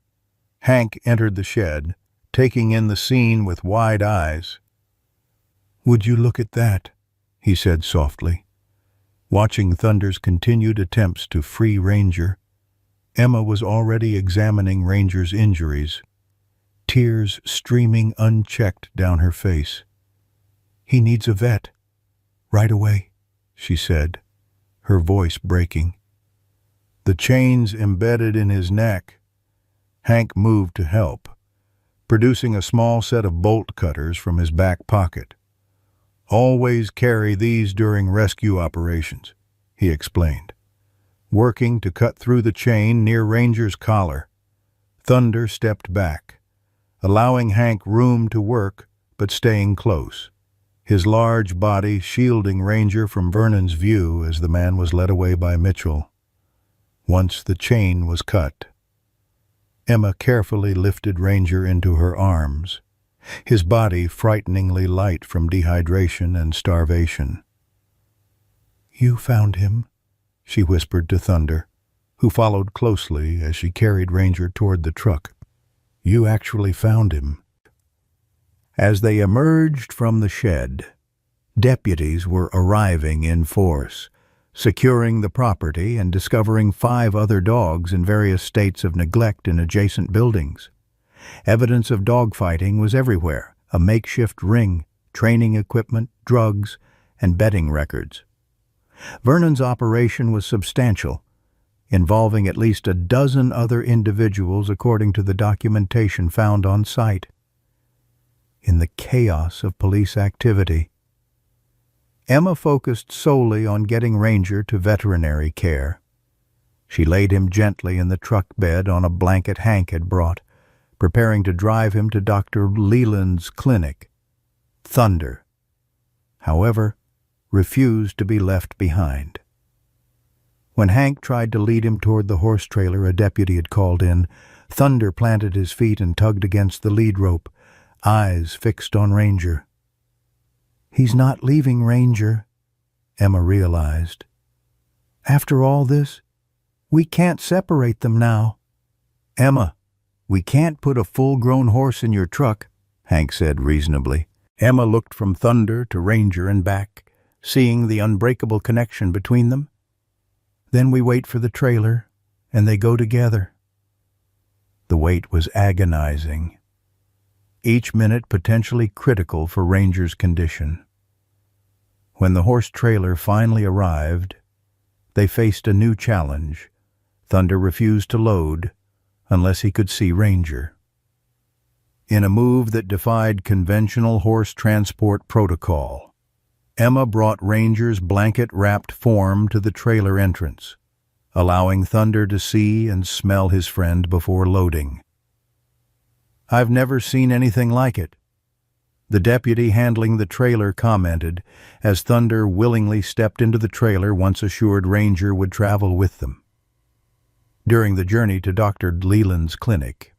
Hank entered the shed, taking in the scene with wide eyes. "Would you look at that?" he said softly, watching Thunder's continued attempts to free Ranger. Emma was already examining Ranger's injuries, tears streaming unchecked down her face. "He needs a vet. Right away," she said, her voice breaking. The chains embedded in his neck. Hank moved to help, producing a small set of bolt cutters from his back pocket. "Always carry these during rescue operations," he explained, working to cut through the chain near Ranger's collar. Thunder stepped back, allowing Hank room to work but staying close, his large body shielding Ranger from Vernon's view as the man was led away by Mitchell. Once the chain was cut, Emma carefully lifted Ranger into her arms, his body frighteningly light from dehydration and starvation. "You found him," she whispered to Thunder, who followed closely as she carried Ranger toward the truck. "You actually found him." As they emerged from the shed, deputies were arriving in force, securing the property and discovering 5 other dogs in various states of neglect in adjacent buildings. Evidence of dogfighting was everywhere, a makeshift ring, training equipment, drugs, and betting records. Vernon's operation was substantial, involving at least a dozen other individuals according to the documentation found on site. In the chaos of police activity, Emma focused solely on getting Ranger to veterinary care. She laid him gently in the truck bed on a blanket Hank had brought, preparing to drive him to Dr. Leland's clinic. Thunder, however, refused to be left behind. When Hank tried to lead him toward the horse trailer a deputy had called in, Thunder planted his feet and tugged against the lead rope, eyes fixed on Ranger. "He's not leaving, Ranger," Emma realized. "After all this, we can't separate them now." "Emma, we can't put a full-grown horse in your truck," Hank said reasonably. Emma looked from Thunder to Ranger and back, seeing the unbreakable connection between them. "Then we wait for the trailer, and they go together." The wait was agonizing, each minute potentially critical for Ranger's condition. When the horse trailer finally arrived, they faced a new challenge. Thunder refused to load unless he could see Ranger. In a move that defied conventional horse transport protocol, Emma brought Ranger's blanket-wrapped form to the trailer entrance, allowing Thunder to see and smell his friend before loading. "I've never seen anything like it," the deputy handling the trailer commented, as Thunder willingly stepped into the trailer once assured Ranger would travel with them. During the journey to Dr. Leland's clinic,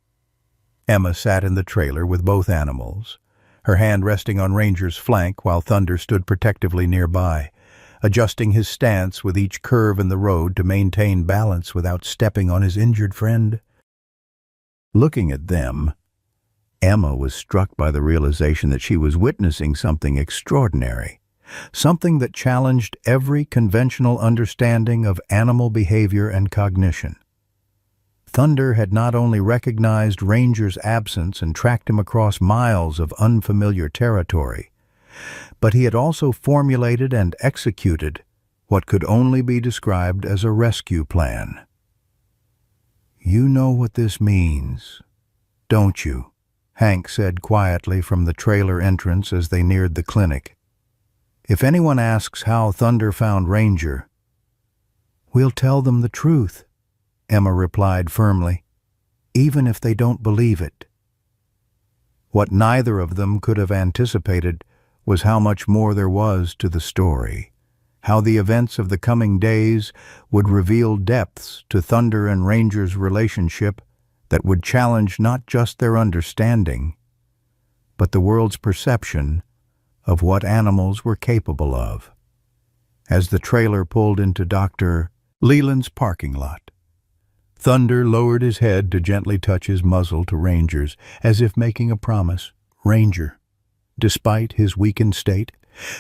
Emma sat in the trailer with both animals, her hand resting on Ranger's flank while Thunder stood protectively nearby, adjusting his stance with each curve in the road to maintain balance without stepping on his injured friend. Looking at them, Emma was struck by the realization that she was witnessing something extraordinary, something that challenged every conventional understanding of animal behavior and cognition. Thunder had not only recognized Ranger's absence and tracked him across miles of unfamiliar territory, but he had also formulated and executed what could only be described as a rescue plan. "You know what this means, don't you?" Hank said quietly from the trailer entrance as they neared the clinic. "If anyone asks how Thunder found Ranger, we'll tell them the truth," Emma replied firmly, "even if they don't believe it." What neither of them could have anticipated was how much more there was to the story, how the events of the coming days would reveal depths to Thunder and Ranger's relationship that would challenge not just their understanding, but the world's perception of what animals were capable of. As the trailer pulled into Dr. Leland's parking lot, Thunder lowered his head to gently touch his muzzle to Ranger's, as if making a promise. Ranger, despite his weakened state,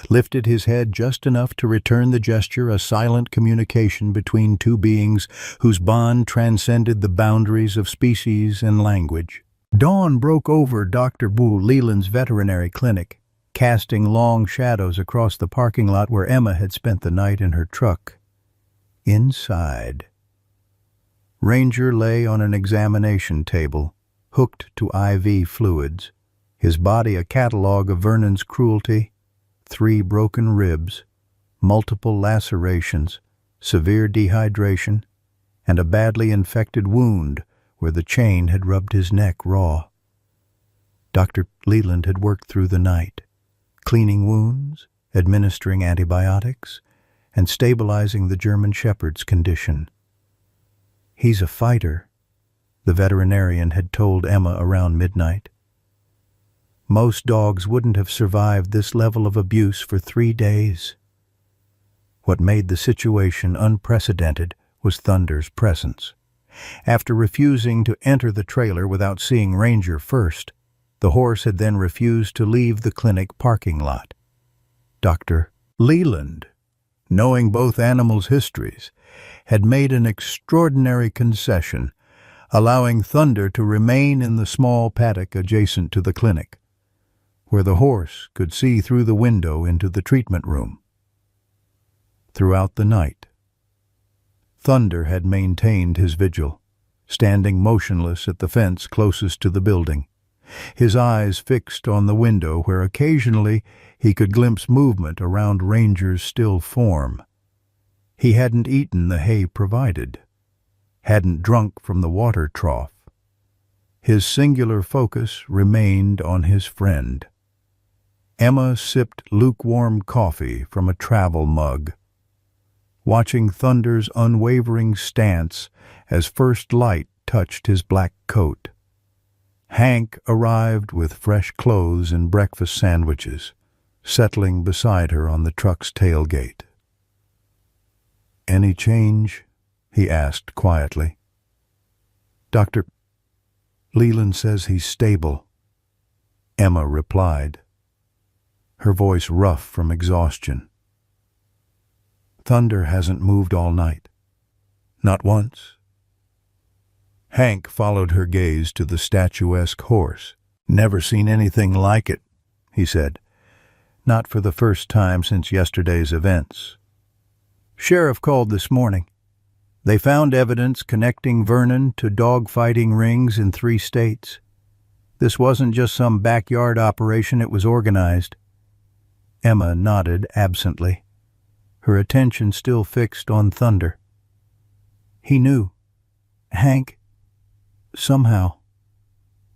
lifted his head just enough to return the gesture, a silent communication between two beings whose bond transcended the boundaries of species and language. Dawn broke over Dr. Leland's veterinary clinic, casting long shadows across the parking lot where Emma had spent the night in her truck. Inside, Ranger lay on an examination table, hooked to IV fluids, his body a catalog of Vernon's cruelty: 3 broken ribs, multiple lacerations, severe dehydration, and a badly infected wound where the chain had rubbed his neck raw. Dr. Leland had worked through the night, cleaning wounds, administering antibiotics, and stabilizing the German Shepherd's condition. "He's a fighter," the veterinarian had told Emma around midnight. "Most dogs wouldn't have survived this level of abuse for 3 days. What made the situation unprecedented was Thunder's presence. After refusing to enter the trailer without seeing Ranger first, the horse had then refused to leave the clinic parking lot. Dr. Leland, knowing both animals' histories, had made an extraordinary concession, allowing Thunder to remain in the small paddock adjacent to the clinic, where the horse could see through the window into the treatment room. throughout the night. Thunder had maintained his vigil, standing motionless at the fence closest to the building, his eyes fixed on the window where occasionally he could glimpse movement around Ranger's still form. He hadn't eaten the hay provided, hadn't drunk from the water trough. His singular focus remained on his friend. Emma sipped lukewarm coffee from a travel mug, watching Thunder's unwavering stance as first light touched his black coat. Hank arrived with fresh clothes and breakfast sandwiches, settling beside her on the truck's tailgate. "Any change?" he asked quietly. "Dr. Leland says he's stable," Emma replied, her voice rough from exhaustion. "Thunder hasn't moved all night. Not once." Hank followed her gaze to the statuesque horse. "Never seen anything like it," he said. "Not for the first time since yesterday's events. Sheriff called this morning. They found evidence connecting Vernon to dog-fighting rings in 3 states. This wasn't just some backyard operation, it was organized." Emma nodded absently, her attention still fixed on Thunder. He knew. Hank, somehow,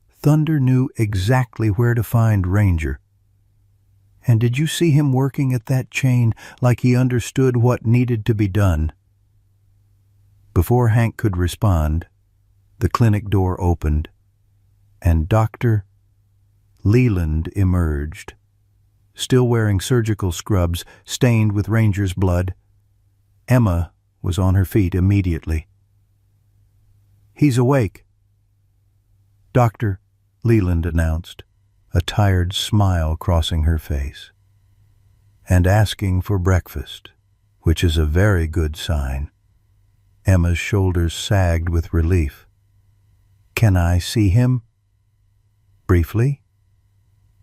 Thunder knew exactly where to find Ranger. And did you see him working at that chain like he understood what needed to be done? Before Hank could respond, the clinic door opened, and Dr. Leland emerged, still wearing surgical scrubs stained with Ranger's blood. Emma was on her feet immediately. "He's awake," Dr. Leland announced, a tired smile crossing her face. "And asking for breakfast, which is a very good sign." Emma's shoulders sagged with relief. "Can I see him?" "Briefly,"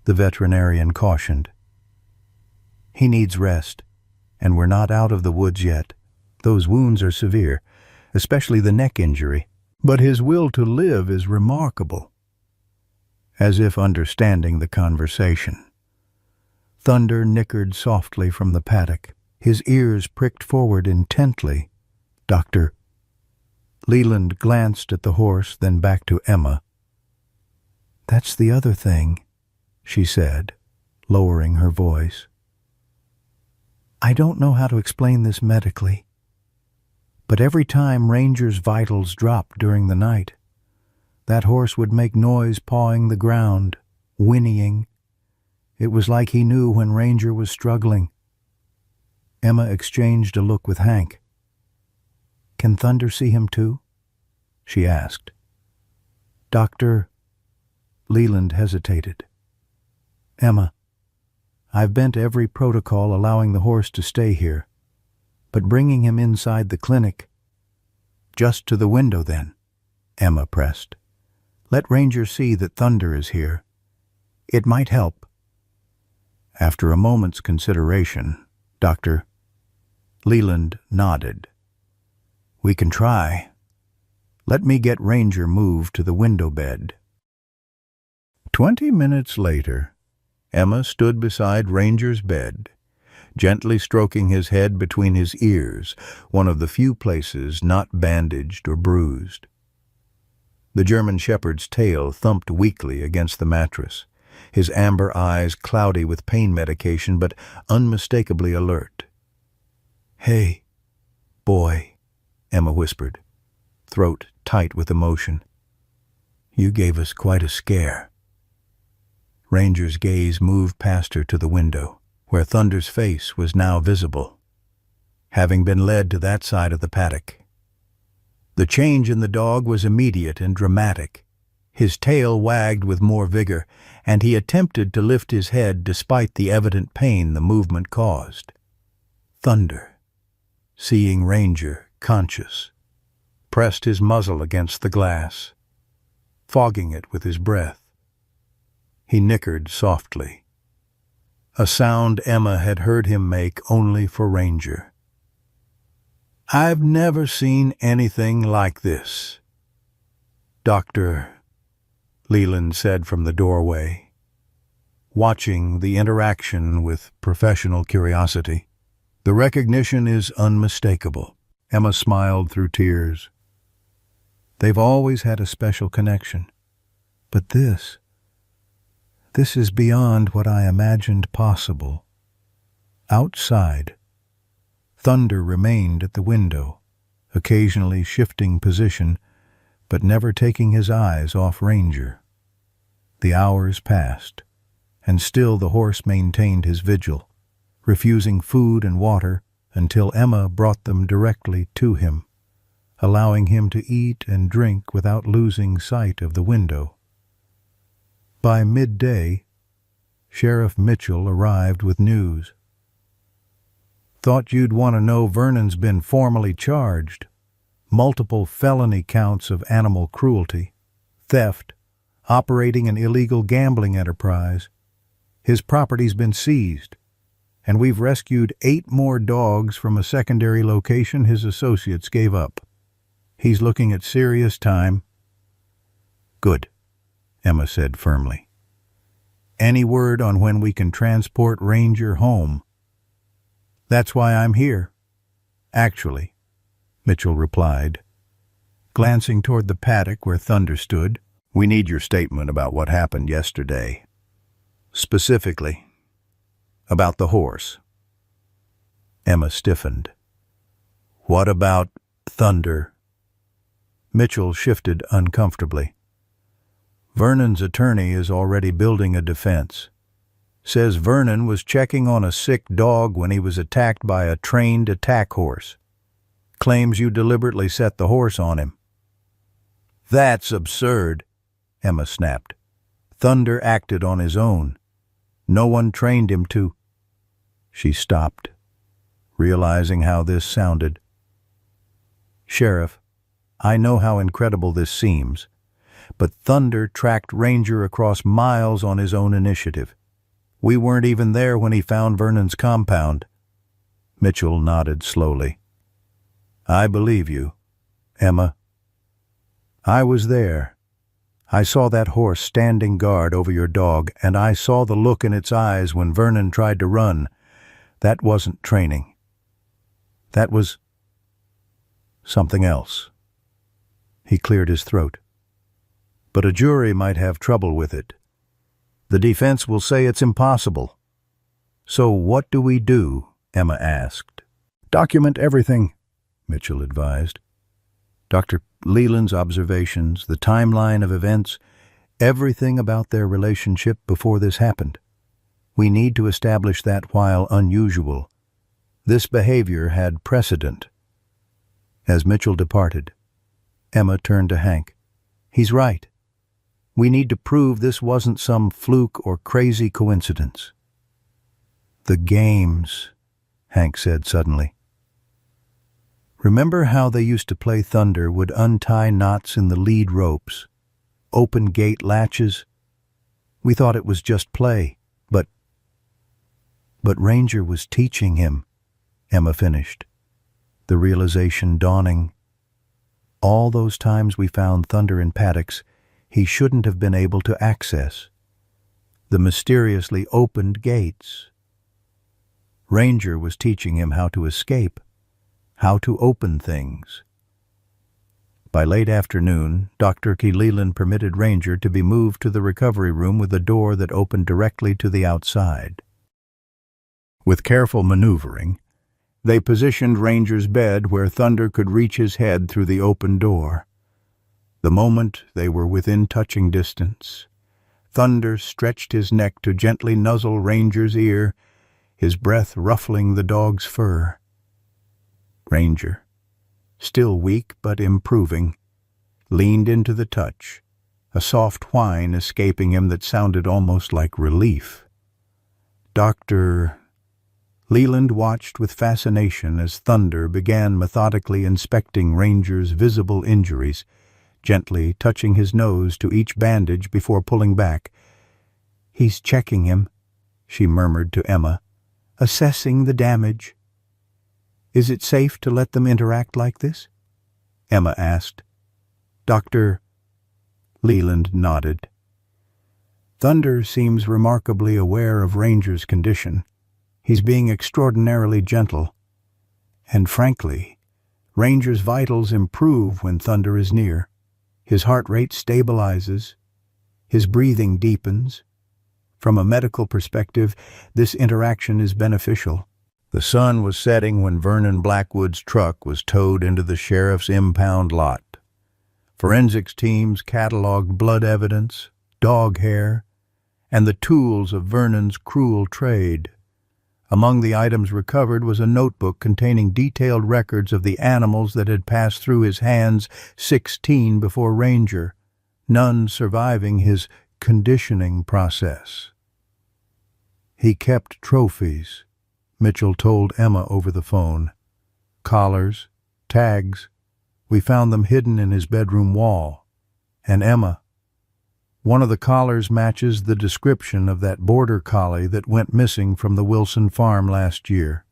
the veterinarian cautioned. "He needs rest, and we're not out of the woods yet. Those wounds are severe, especially the neck injury, but his will to live is remarkable." As if understanding the conversation, Thunder nickered softly from the paddock, his ears pricked forward intently. Dr. Leland glanced at the horse, then back to Emma. "That's the other thing," she said, lowering her voice. "I don't know how to explain this medically, but every time Ranger's vitals dropped during the night, that horse would make noise pawing the ground, whinnying. It was like he knew when Ranger was struggling." Emma exchanged a look with Hank. "Can Thunder see him too?" she asked. Dr. Leland hesitated. "Emma, I've bent every protocol allowing the horse to stay here, but bringing him inside the clinic—" "Just to the window, then," Emma pressed. "Let Ranger see that Thunder is here. It might help." After a moment's consideration, Dr. Leland nodded. "We can try. Let me get Ranger moved to the window bed." 20 minutes later, Emma stood beside Ranger's bed, gently stroking his head between his ears, one of the few places not bandaged or bruised. The German shepherd's tail thumped weakly against the mattress, his amber eyes cloudy with pain medication but unmistakably alert. "Hey, boy," Emma whispered, throat tight with emotion. "You gave us quite a scare." Ranger's gaze moved past her to the window, where Thunder's face was now visible, having been led to that side of the paddock. The change in the dog was immediate and dramatic. His tail wagged with more vigor, and he attempted to lift his head despite the evident pain the movement caused. Thunder, seeing Ranger conscious, pressed his muzzle against the glass, fogging it with his breath. He nickered softly, a sound Emma had heard him make only for Ranger. I've never seen anything like this, Dr. Leland said from the doorway, watching the interaction with professional curiosity. The recognition is unmistakable. Emma smiled through tears. They've always had a special connection. But this is beyond what I imagined possible. Outside, Thunder remained at the window, occasionally shifting position, but never taking his eyes off Ranger. The hours passed, and still the horse maintained his vigil, refusing food and water until Emma brought them directly to him, allowing him to eat and drink without losing sight of the window. By midday, Sheriff Mitchell arrived with news. Thought you'd want to know Vernon's been formally charged. Multiple felony counts of animal cruelty, theft, operating an illegal gambling enterprise. His property's been seized, and we've rescued 8 more dogs from a secondary location his associates gave up. He's looking at serious time. Good, Emma said firmly. Any word on when we can transport Ranger home? That's why I'm here. Actually, Mitchell replied, glancing toward the paddock where Thunder stood. We need your statement about what happened yesterday. Specifically, about the horse. Emma stiffened. What about Thunder? Mitchell shifted uncomfortably. Vernon's attorney is already building a defense. Says Vernon was checking on a sick dog when he was attacked by a trained attack horse. Claims you deliberately set the horse on him. That's absurd, Emma snapped. Thunder acted on his own. No one trained him to. She stopped, realizing how this sounded. Sheriff, I know how incredible this seems, but Thunder tracked Ranger across miles on his own initiative. We weren't even there when he found Vernon's compound. Mitchell nodded slowly. I believe you, Emma. I was there. I saw that horse standing guard over your dog, and I saw the look in its eyes when Vernon tried to run. That wasn't training. That was something else. He cleared his throat. But a jury might have trouble with it. The defense will say it's impossible. So what do we do? Emma asked. Document everything, Mitchell advised. Dr. Leland's observations, the timeline of events, everything about their relationship before this happened. We need to establish that while unusual, this behavior had precedent. As Mitchell departed, Emma turned to Hank. He's right. We need to prove this wasn't some fluke or crazy coincidence. The games, Hank said suddenly. Remember how they used to play Thunder would untie knots in the lead ropes, open gate latches? We thought it was just play, but Ranger was teaching him, Emma finished, the realization dawning. All those times we found Thunder in paddocks he shouldn't have been able to access. The mysteriously opened gates. Ranger was teaching him how to escape, how to open things. By late afternoon, Dr. Leland permitted Ranger to be moved to the recovery room with a door that opened directly to the outside. With careful maneuvering, they positioned Ranger's bed where Thunder could reach his head through the open door. The moment they were within touching distance, Thunder stretched his neck to gently nuzzle Ranger's ear, his breath ruffling the dog's fur. Ranger, still weak but improving, leaned into the touch, a soft whine escaping him that sounded almost like relief. Dr. Leland watched with fascination as Thunder began methodically inspecting Ranger's visible injuries, gently touching his nose to each bandage before pulling back. He's checking him, she murmured to Emma, assessing the damage. Is it safe to let them interact like this? Emma asked. Dr. Leland nodded. Thunder seems remarkably aware of Ranger's condition. He's being extraordinarily gentle. And frankly, Ranger's vitals improve when Thunder is near. His heart rate stabilizes. His breathing deepens. From a medical perspective, this interaction is beneficial. The sun was setting when Vernon Blackwood's truck was towed into the sheriff's impound lot. Forensics teams cataloged blood evidence, dog hair, and the tools of Vernon's cruel trade. Among the items recovered was a notebook containing detailed records of the animals that had passed through his hands, 16 before Ranger, none surviving his conditioning process. He kept trophies, Mitchell told Emma over the phone. Collars, tags. We found them hidden in his bedroom wall. And Emma, one of the collars matches the description of that border collie that went missing from the Wilson farm last year.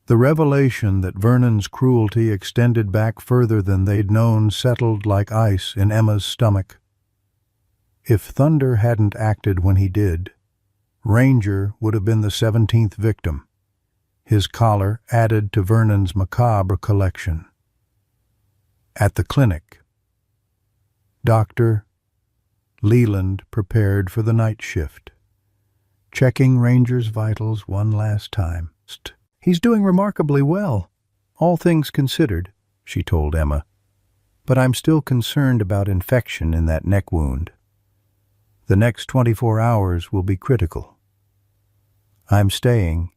The revelation that Vernon's cruelty extended back further than they'd known settled like ice in Emma's stomach. If Thunder hadn't acted when he did, Ranger would have been the 17th victim, his collar added to Vernon's macabre collection. At the clinic, Dr. Leland prepared for the night shift, checking Ranger's vitals one last time. He's doing remarkably well, all things considered, she told Emma, but I'm still concerned about infection in that neck wound. The next 24 hours will be critical. I'm staying,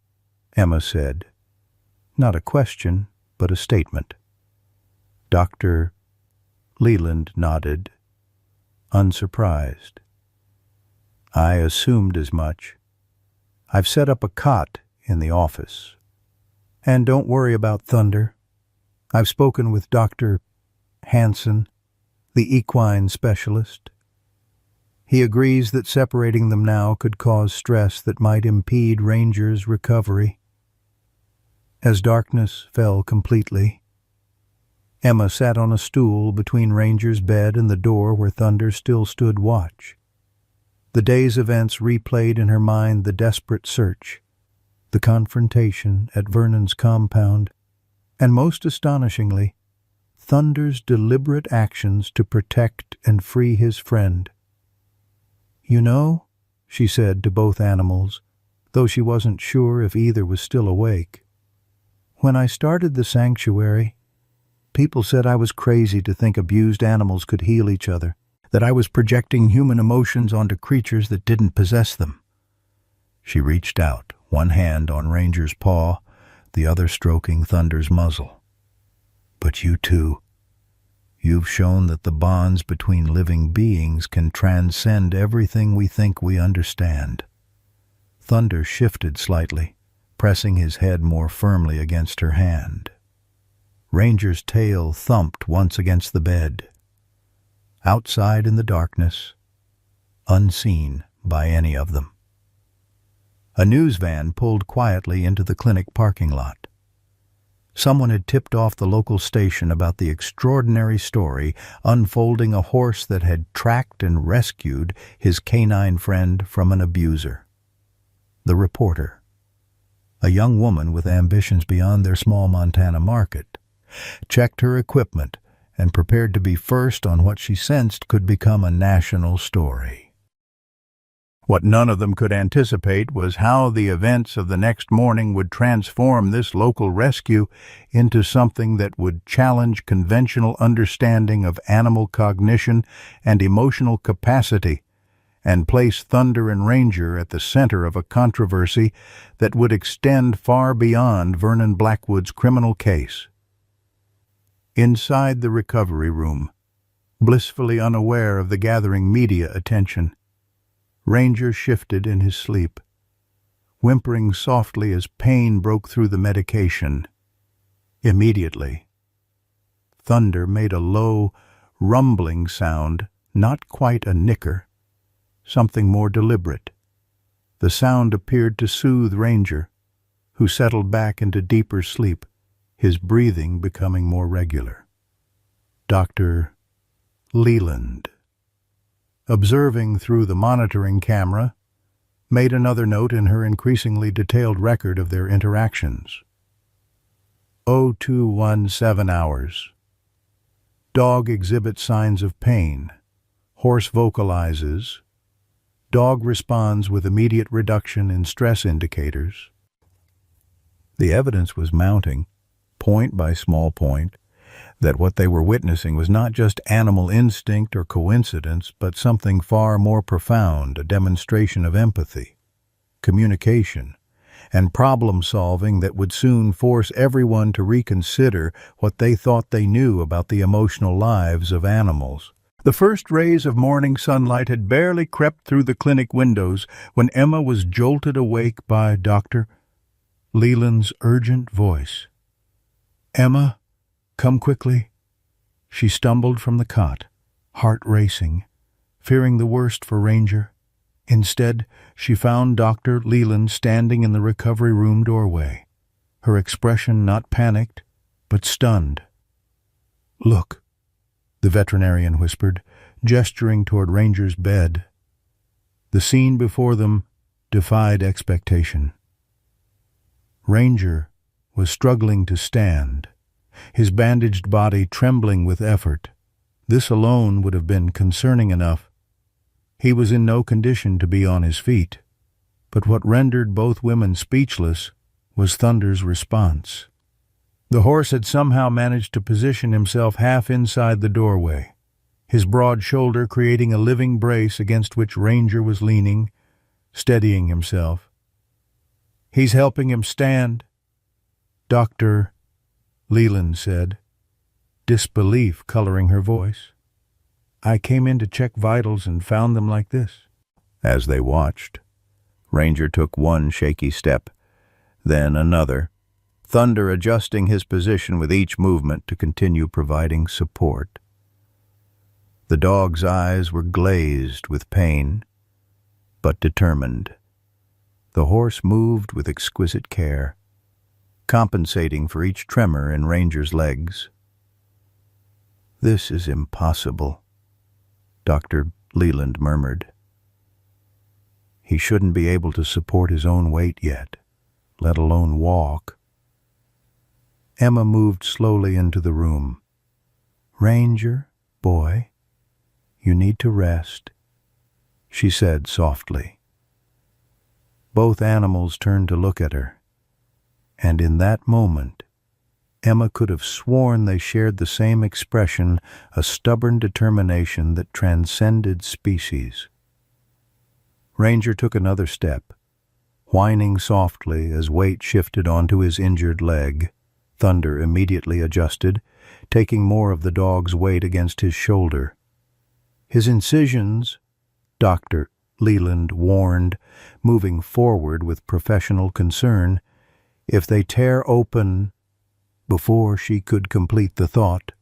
Emma said. Not a question, but a statement. Dr. Leland nodded, unsurprised. I assumed as much. I've set up a cot in the office. And don't worry about Thunder. I've spoken with Dr. Hansen, the equine specialist. He agrees that separating them now could cause stress that might impede Ranger's recovery. As darkness fell completely, Emma sat on a stool between Ranger's bed and the door where Thunder still stood watch. The day's events replayed in her mind the desperate search, the confrontation at Vernon's compound, and most astonishingly, Thunder's deliberate actions to protect and free his friend. You know, she said to both animals, though she wasn't sure if either was still awake, when I started the sanctuary, people said I was crazy to think abused animals could heal each other, that I was projecting human emotions onto creatures that didn't possess them. She reached out, one hand on Ranger's paw, the other stroking Thunder's muzzle. But you two, you've shown that the bonds between living beings can transcend everything we think we understand. Thunder shifted slightly, pressing his head more firmly against her hand. Ranger's tail thumped once against the bed. Outside in the darkness, unseen by any of them, a news van pulled quietly into the clinic parking lot. Someone had tipped off the local station about the extraordinary story unfolding a horse that had tracked and rescued his canine friend from an abuser. The reporter, a young woman with ambitions beyond their small Montana market, checked her equipment and prepared to be first on what she sensed could become a national story. What none of them could anticipate was how the events of the next morning would transform this local rescue into something that would challenge conventional understanding of animal cognition and emotional capacity, and place Thunder and Ranger at the center of a controversy that would extend far beyond Vernon Blackwood's criminal case. Inside the recovery room, blissfully unaware of the gathering media attention, Ranger shifted in his sleep, whimpering softly as pain broke through the medication. Immediately, Thunder made a low, rumbling sound, not quite a nicker, something more deliberate. The sound appeared to soothe Ranger, who settled back into deeper sleep, his breathing becoming more regular. Dr. Leland, observing through the monitoring camera, made another note in her increasingly detailed record of their interactions. 0217 hours. Dog exhibits signs of pain. Horse vocalizes. Dog responds with immediate reduction in stress indicators. The evidence was mounting, point by small point, that what they were witnessing was not just animal instinct or coincidence, but something far more profound, a demonstration of empathy, communication, and problem-solving that would soon force everyone to reconsider what they thought they knew about the emotional lives of animals. The first rays of morning sunlight had barely crept through the clinic windows when Emma was jolted awake by Dr. Leland's urgent voice. "Emma, come quickly." She stumbled from the cot, heart racing, fearing the worst for Ranger. Instead, she found Dr. Leland standing in the recovery room doorway, her expression not panicked, but stunned. "Look," the veterinarian whispered, gesturing toward Ranger's bed. The scene before them defied expectation. Ranger was struggling to stand, his bandaged body trembling with effort. This alone would have been concerning enough. He was in no condition to be on his feet, but what rendered both women speechless was Thunder's response. The horse had somehow managed to position himself half inside the doorway, his broad shoulder creating a living brace against which Ranger was leaning, steadying himself. "He's helping him stand," Dr. Leland said, disbelief coloring her voice. "I came in to check vitals and found them like this." As they watched, Ranger took one shaky step, then another, Thunder adjusting his position with each movement to continue providing support. The dog's eyes were glazed with pain, but determined. The horse moved with exquisite care, compensating for each tremor in Ranger's legs. "This is impossible," Dr. Leland murmured. "He shouldn't be able to support his own weight yet, let alone walk." Emma moved slowly into the room. "Ranger, boy, you need to rest," she said softly. Both animals turned to look at her, and in that moment, Emma could have sworn they shared the same expression, a stubborn determination that transcended species. Ranger took another step, whining softly as weight shifted onto his injured leg. Thunder immediately adjusted, taking more of the dog's weight against his shoulder. His incisions, Dr. Leland warned, moving forward with professional concern, if they tear open. Before she could complete the thought,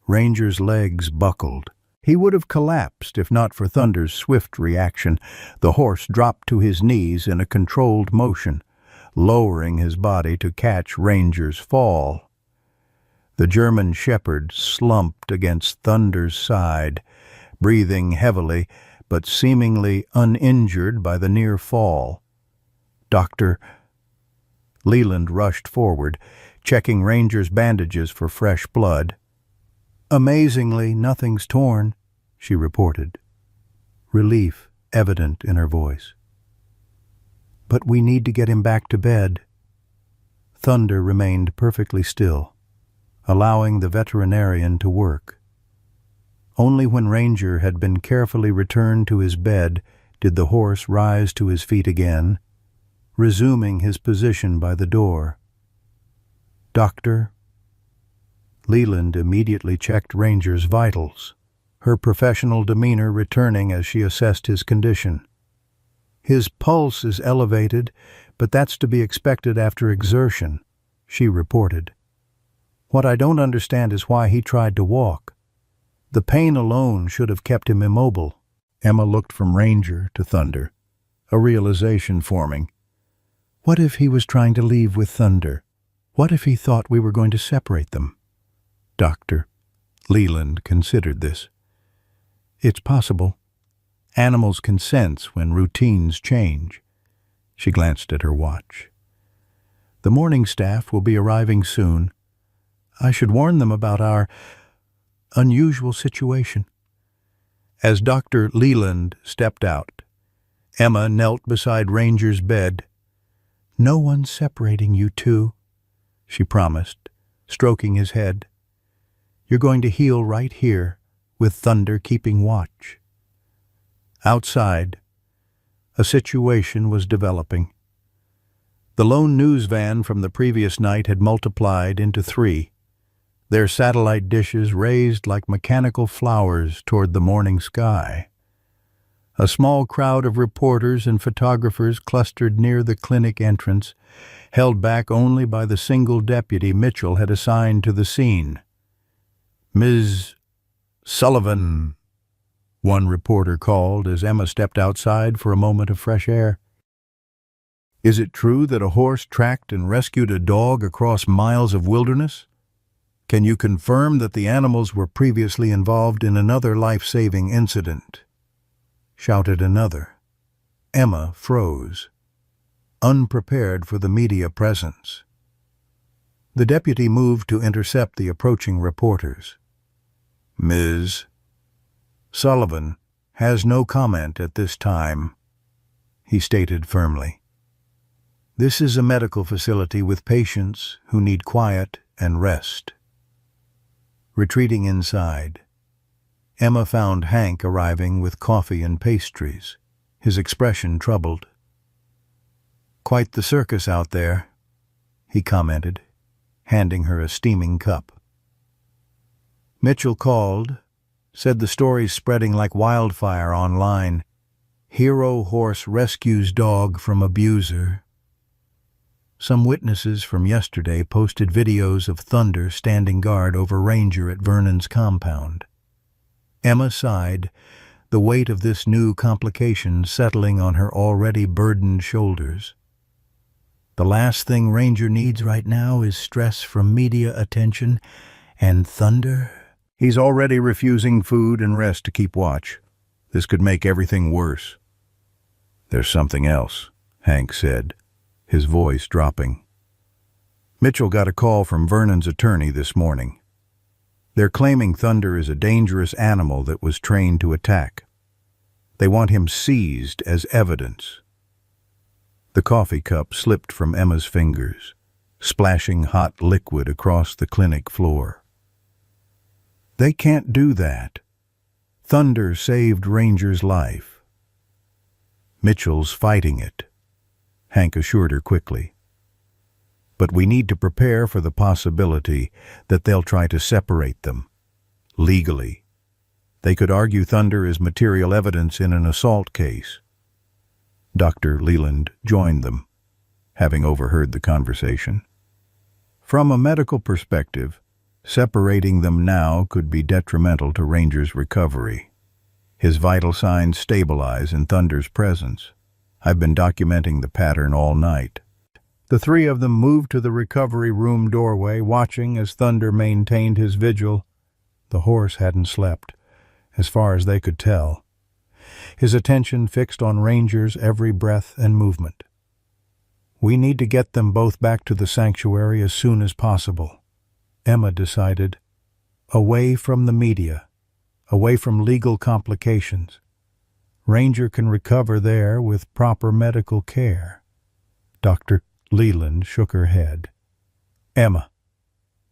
Ranger's legs buckled. He would have collapsed if not for Thunder's swift reaction. The horse dropped to his knees in a controlled motion, lowering his body to catch Ranger's fall. The German shepherd slumped against Thunder's side, breathing heavily but seemingly uninjured by the near fall. Dr. Leland rushed forward, checking Ranger's bandages for fresh blood. "Amazingly, nothing's torn," she reported, relief evident in her voice. "But we need to get him back to bed." Thunder remained perfectly still, allowing the veterinarian to work. Only when Ranger had been carefully returned to his bed did the horse rise to his feet again, resuming his position by the door. "Doctor?" Leland immediately checked Ranger's vitals, her professional demeanor returning as she assessed his condition. "His pulse is elevated, but that's to be expected after exertion," she reported. "What I don't understand is why he tried to walk. The pain alone should have kept him immobile." Emma looked from Ranger to Thunder, a realization forming. What if he was trying to leave with Thunder? What if he thought we were going to separate them? Dr. Leland considered this. It's possible. Animals can sense when routines change. She glanced at her watch. The morning staff will be arriving soon. I should warn them about our unusual situation. As Dr. Leland stepped out, Emma knelt beside Ranger's bed. No one's separating you two, she promised, stroking his head. You're going to heal right here, with Thunder keeping watch. Outside, a situation was developing. The lone news van from the previous night had multiplied into 3, their satellite dishes raised like mechanical flowers toward the morning sky. A small crowd of reporters and photographers clustered near the clinic entrance, held back only by the single deputy Mitchell had assigned to the scene. "Ms. Sullivan," one reporter called as Emma stepped outside for a moment of fresh air. "Is it true that a horse tracked and rescued a dog across miles of wilderness? Can you confirm that the animals were previously involved in another life-saving incident?" shouted another. Emma froze, unprepared for the media presence. The deputy moved to intercept the approaching reporters. "Ms. Sullivan has no comment at this time," he stated firmly. "This is a medical facility with patients who need quiet and rest." Retreating inside, Emma found Hank arriving with coffee and pastries, his expression troubled. "Quite the circus out there," he commented, handing her a steaming cup. Mitchell called, said the story's spreading like wildfire online. Hero horse rescues dog from abuser. Some witnesses from yesterday posted videos of Thunder standing guard over Ranger at Vernon's compound. Emma sighed, the weight of this new complication settling on her already burdened shoulders. The last thing Ranger needs right now is stress from media attention, and Thunder. He's already refusing food and rest to keep watch. This could make everything worse. "There's something else," Hank said, his voice dropping. "Mitchell got a call from Vernon's attorney this morning. They're claiming Thunder is a dangerous animal that was trained to attack. They want him seized as evidence." The coffee cup slipped from Emma's fingers, splashing hot liquid across the clinic floor. "They can't do that. Thunder saved Ranger's life." "Mitchell's fighting it," Hank assured her quickly. "But we need to prepare for the possibility that they'll try to separate them. Legally. They could argue Thunder is material evidence in an assault case." Dr. Leland joined them, having overheard the conversation. From a medical perspective, separating them now could be detrimental to Ranger's recovery. His vital signs stabilize in Thunder's presence. I've been documenting the pattern all night. The 3 of them moved to the recovery room doorway, watching as Thunder maintained his vigil. The horse hadn't slept, as far as they could tell, his attention fixed on Ranger's every breath and movement. "We need to get them both back to the sanctuary as soon as possible," Emma decided. "Away from the media, away from legal complications. Ranger can recover there with proper medical care." Dr. Leland shook her head. "Emma,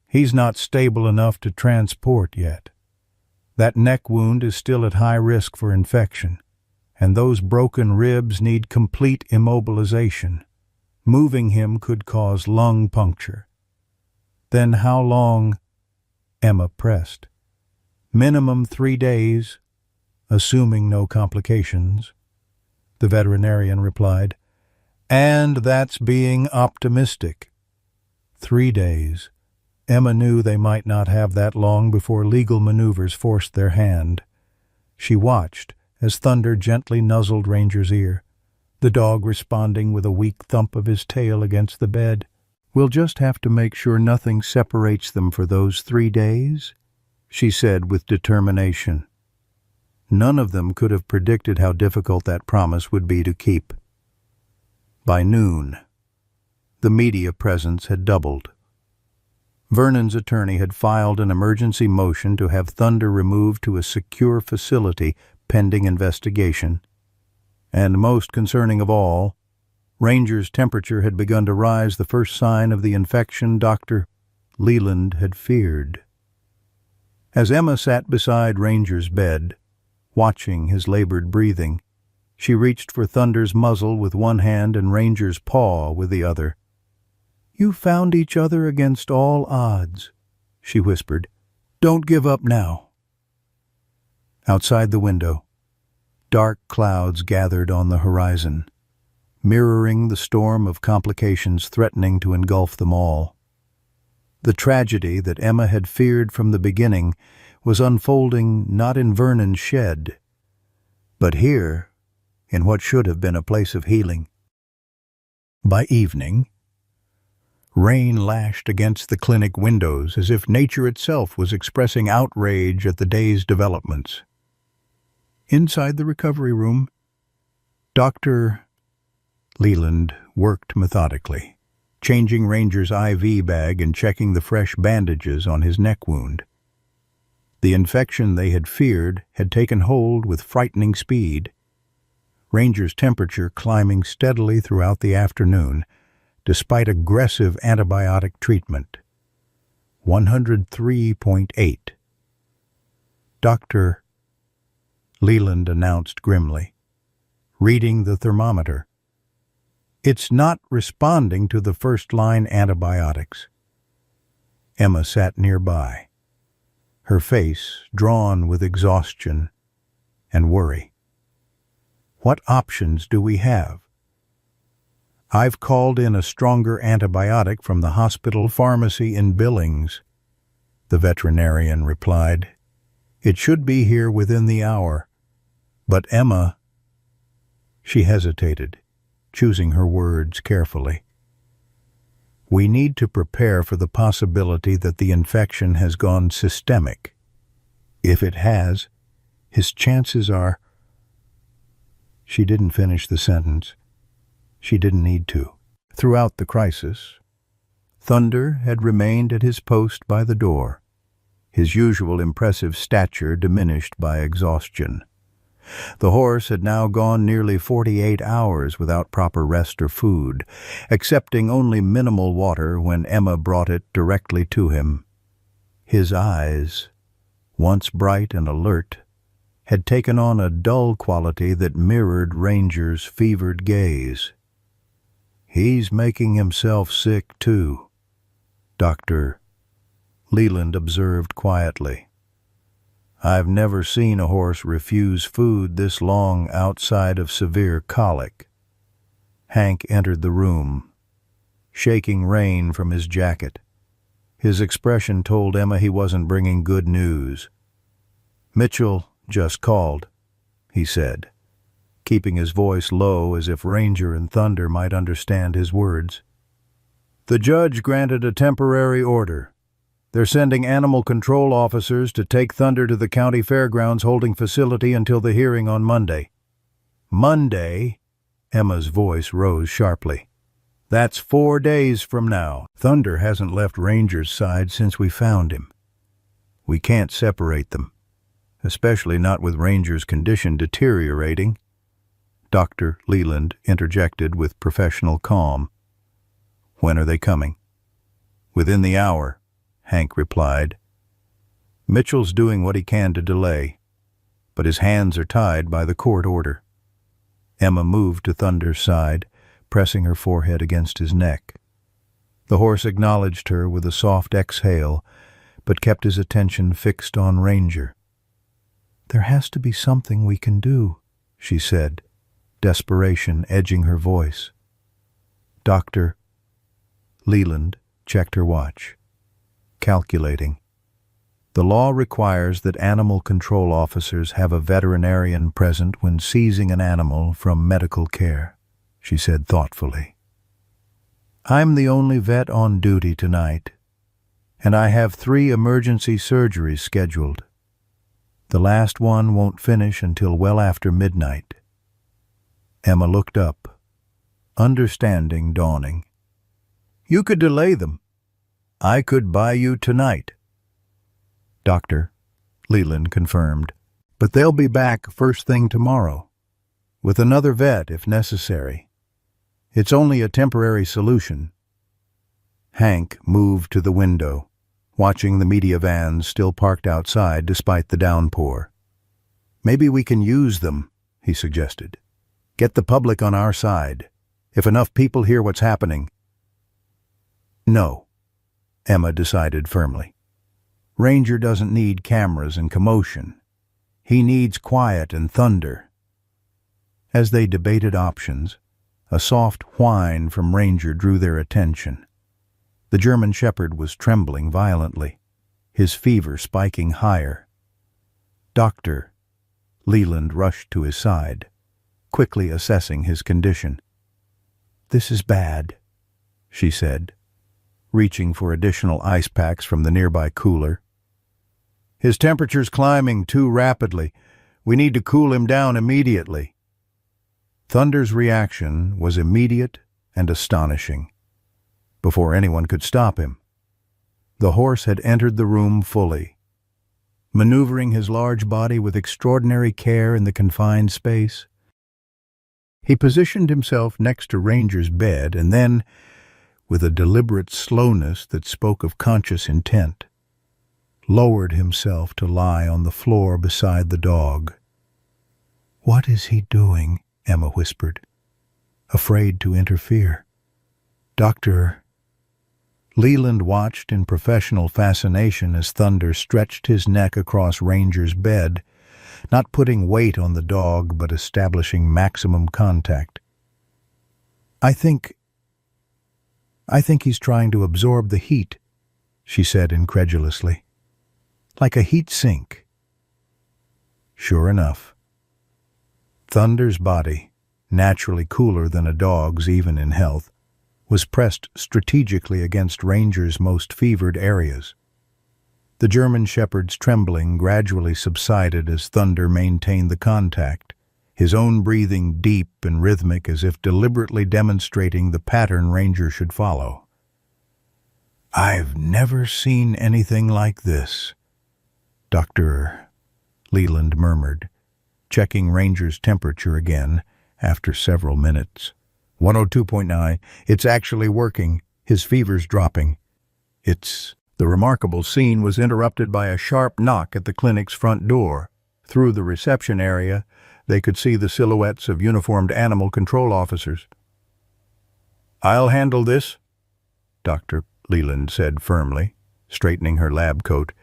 he's not stable enough to transport yet. That neck wound is still at high risk for infection, and those broken ribs need complete immobilization. Moving him could cause lung puncture." "Then how long?" Emma pressed. "Minimum 3 days, assuming no complications," the veterinarian replied. "And that's being optimistic." 3 days. Emma knew they might not have that long before legal maneuvers forced their hand. She watched as Thunder gently nuzzled Ranger's ear, the dog responding with a weak thump of his tail against the bed. "We'll just have to make sure nothing separates them for those 3 days," she said with determination. None of them could have predicted how difficult that promise would be to keep. By noon, the media presence had doubled. Vernon's attorney had filed an emergency motion to have Thunder removed to a secure facility pending investigation. And most concerning of all, Ranger's temperature had begun to rise, the first sign of the infection Dr. Leland had feared. As Emma sat beside Ranger's bed, watching his labored breathing, she reached for Thunder's muzzle with one hand and Ranger's paw with the other. "You found each other against all odds," she whispered. "Don't give up now." Outside the window, dark clouds gathered on the horizon, mirroring the storm of complications threatening to engulf them all. The tragedy that Emma had feared from the beginning was unfolding not in Vernon's shed, but here, in what should have been a place of healing. By evening, rain lashed against the clinic windows as if nature itself was expressing outrage at the day's developments. Inside the recovery room, Dr. Leland worked methodically, changing Ranger's IV bag and checking the fresh bandages on his neck wound. The infection they had feared had taken hold with frightening speed, Ranger's temperature climbing steadily throughout the afternoon, despite aggressive antibiotic treatment. 103.8. Dr. Leland announced grimly, reading the thermometer. "It's not responding to the first-line antibiotics." Emma sat nearby, her face drawn with exhaustion and worry. "What options do we have?" "I've called in a stronger antibiotic from the hospital pharmacy in Billings," the veterinarian replied. "It should be here within the hour." "But Emma—" She hesitated, choosing her words carefully. "We need to prepare for the possibility that the infection has gone systemic. If it has, his chances are—" She didn't finish the sentence. She didn't need to. Throughout the crisis, Thunder had remained at his post by the door, his usual impressive stature diminished by exhaustion. The horse had now gone nearly 48 hours without proper rest or food, accepting only minimal water when Emma brought it directly to him. His eyes, once bright and alert, had taken on a dull quality that mirrored Ranger's fevered gaze. "He's making himself sick, too," Dr. Leland observed quietly. "I've never seen a horse refuse food this long outside of severe colic." Hank entered the room, shaking rain from his jacket. His expression told Emma he wasn't bringing good news. "Mitchell just called," he said, keeping his voice low as if Ranger and Thunder might understand his words. "The judge granted a temporary order. They're sending animal control officers to take Thunder to the county fairgrounds holding facility until the hearing on Monday." "Monday?" Emma's voice rose sharply. "That's 4 days from now. Thunder hasn't left Ranger's side since we found him. We can't separate them, especially not with Ranger's condition deteriorating." Dr. Leland interjected with professional calm. "When are they coming?" "Within the hour," Hank replied. "Mitchell's doing what he can to delay, but his hands are tied by the court order." Emma moved to Thunder's side, pressing her forehead against his neck. The horse acknowledged her with a soft exhale, but kept his attention fixed on Ranger. "There has to be something we can do," she said, desperation edging her voice. Dr. Leland checked her watch, calculating. "The law requires that animal control officers have a veterinarian present when seizing an animal from medical care." she said thoughtfully. I'm the only vet on duty tonight, and I have 3 emergency surgeries scheduled. The last one won't finish until well after midnight. Emma looked up, understanding dawning. You could delay them. I could buy you tonight. Doctor, Leland confirmed, but they'll be back first thing tomorrow, with another vet if necessary. It's only a temporary solution. Hank moved to the window, watching the media vans still parked outside despite the downpour. Maybe we can use them, he suggested. Get the public on our side, if enough people hear what's happening. No, Emma decided firmly. Ranger doesn't need cameras and commotion. He needs quiet and thunder. As they debated options, a soft whine from Ranger drew their attention. The German Shepherd was trembling violently, his fever spiking higher. Doctor, Leland rushed to his side, quickly assessing his condition. This is bad, she said, reaching for additional ice packs from the nearby cooler. His temperature's climbing too rapidly. We need to cool him down immediately. Thunder's reaction was immediate and astonishing. Before anyone could stop him, the horse had entered the room fully. Maneuvering his large body with extraordinary care in the confined space, he positioned himself next to Ranger's bed and then, with a deliberate slowness that spoke of conscious intent, lowered himself to lie on the floor beside the dog. "What is he doing?" Emma whispered, afraid to interfere. "Doctor..." Leland watched in professional fascination as Thunder stretched his neck across Ranger's bed, not putting weight on the dog but establishing maximum contact. I think he's trying to absorb the heat," she said incredulously. "Like a heat sink." Sure enough, Thunder's body, naturally cooler than a dog's even in health, was pressed strategically against Ranger's most fevered areas. The German Shepherd's trembling gradually subsided as Thunder maintained the contact, his own breathing deep and rhythmic as if deliberately demonstrating the pattern Ranger should follow. "I've never seen anything like this," Dr. Leland murmured, checking Ranger's temperature again after several minutes. 102.9. It's actually working. His fever's dropping. The remarkable scene was interrupted by a sharp knock at the clinic's front door. Through the reception area, they could see the silhouettes of uniformed animal control officers. "I'll handle this," Dr. Leland said firmly, straightening her lab coat.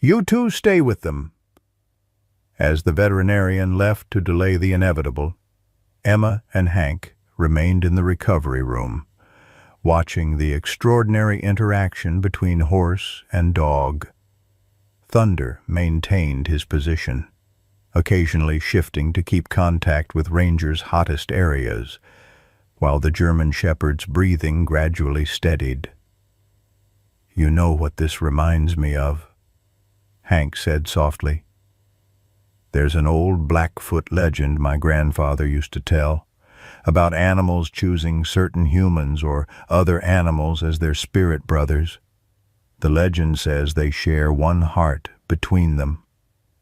"You two stay with them." As the veterinarian left to delay the inevitable, Emma and Hank remained in the recovery room, watching the extraordinary interaction between horse and dog. Thunder maintained his position, occasionally shifting to keep contact with Ranger's hottest areas, while the German Shepherd's breathing gradually steadied. "You know what this reminds me of?" Hank said softly. "There's an old Blackfoot legend my grandfather used to tell, about animals choosing certain humans or other animals as their spirit brothers. The legend says they share one heart between them,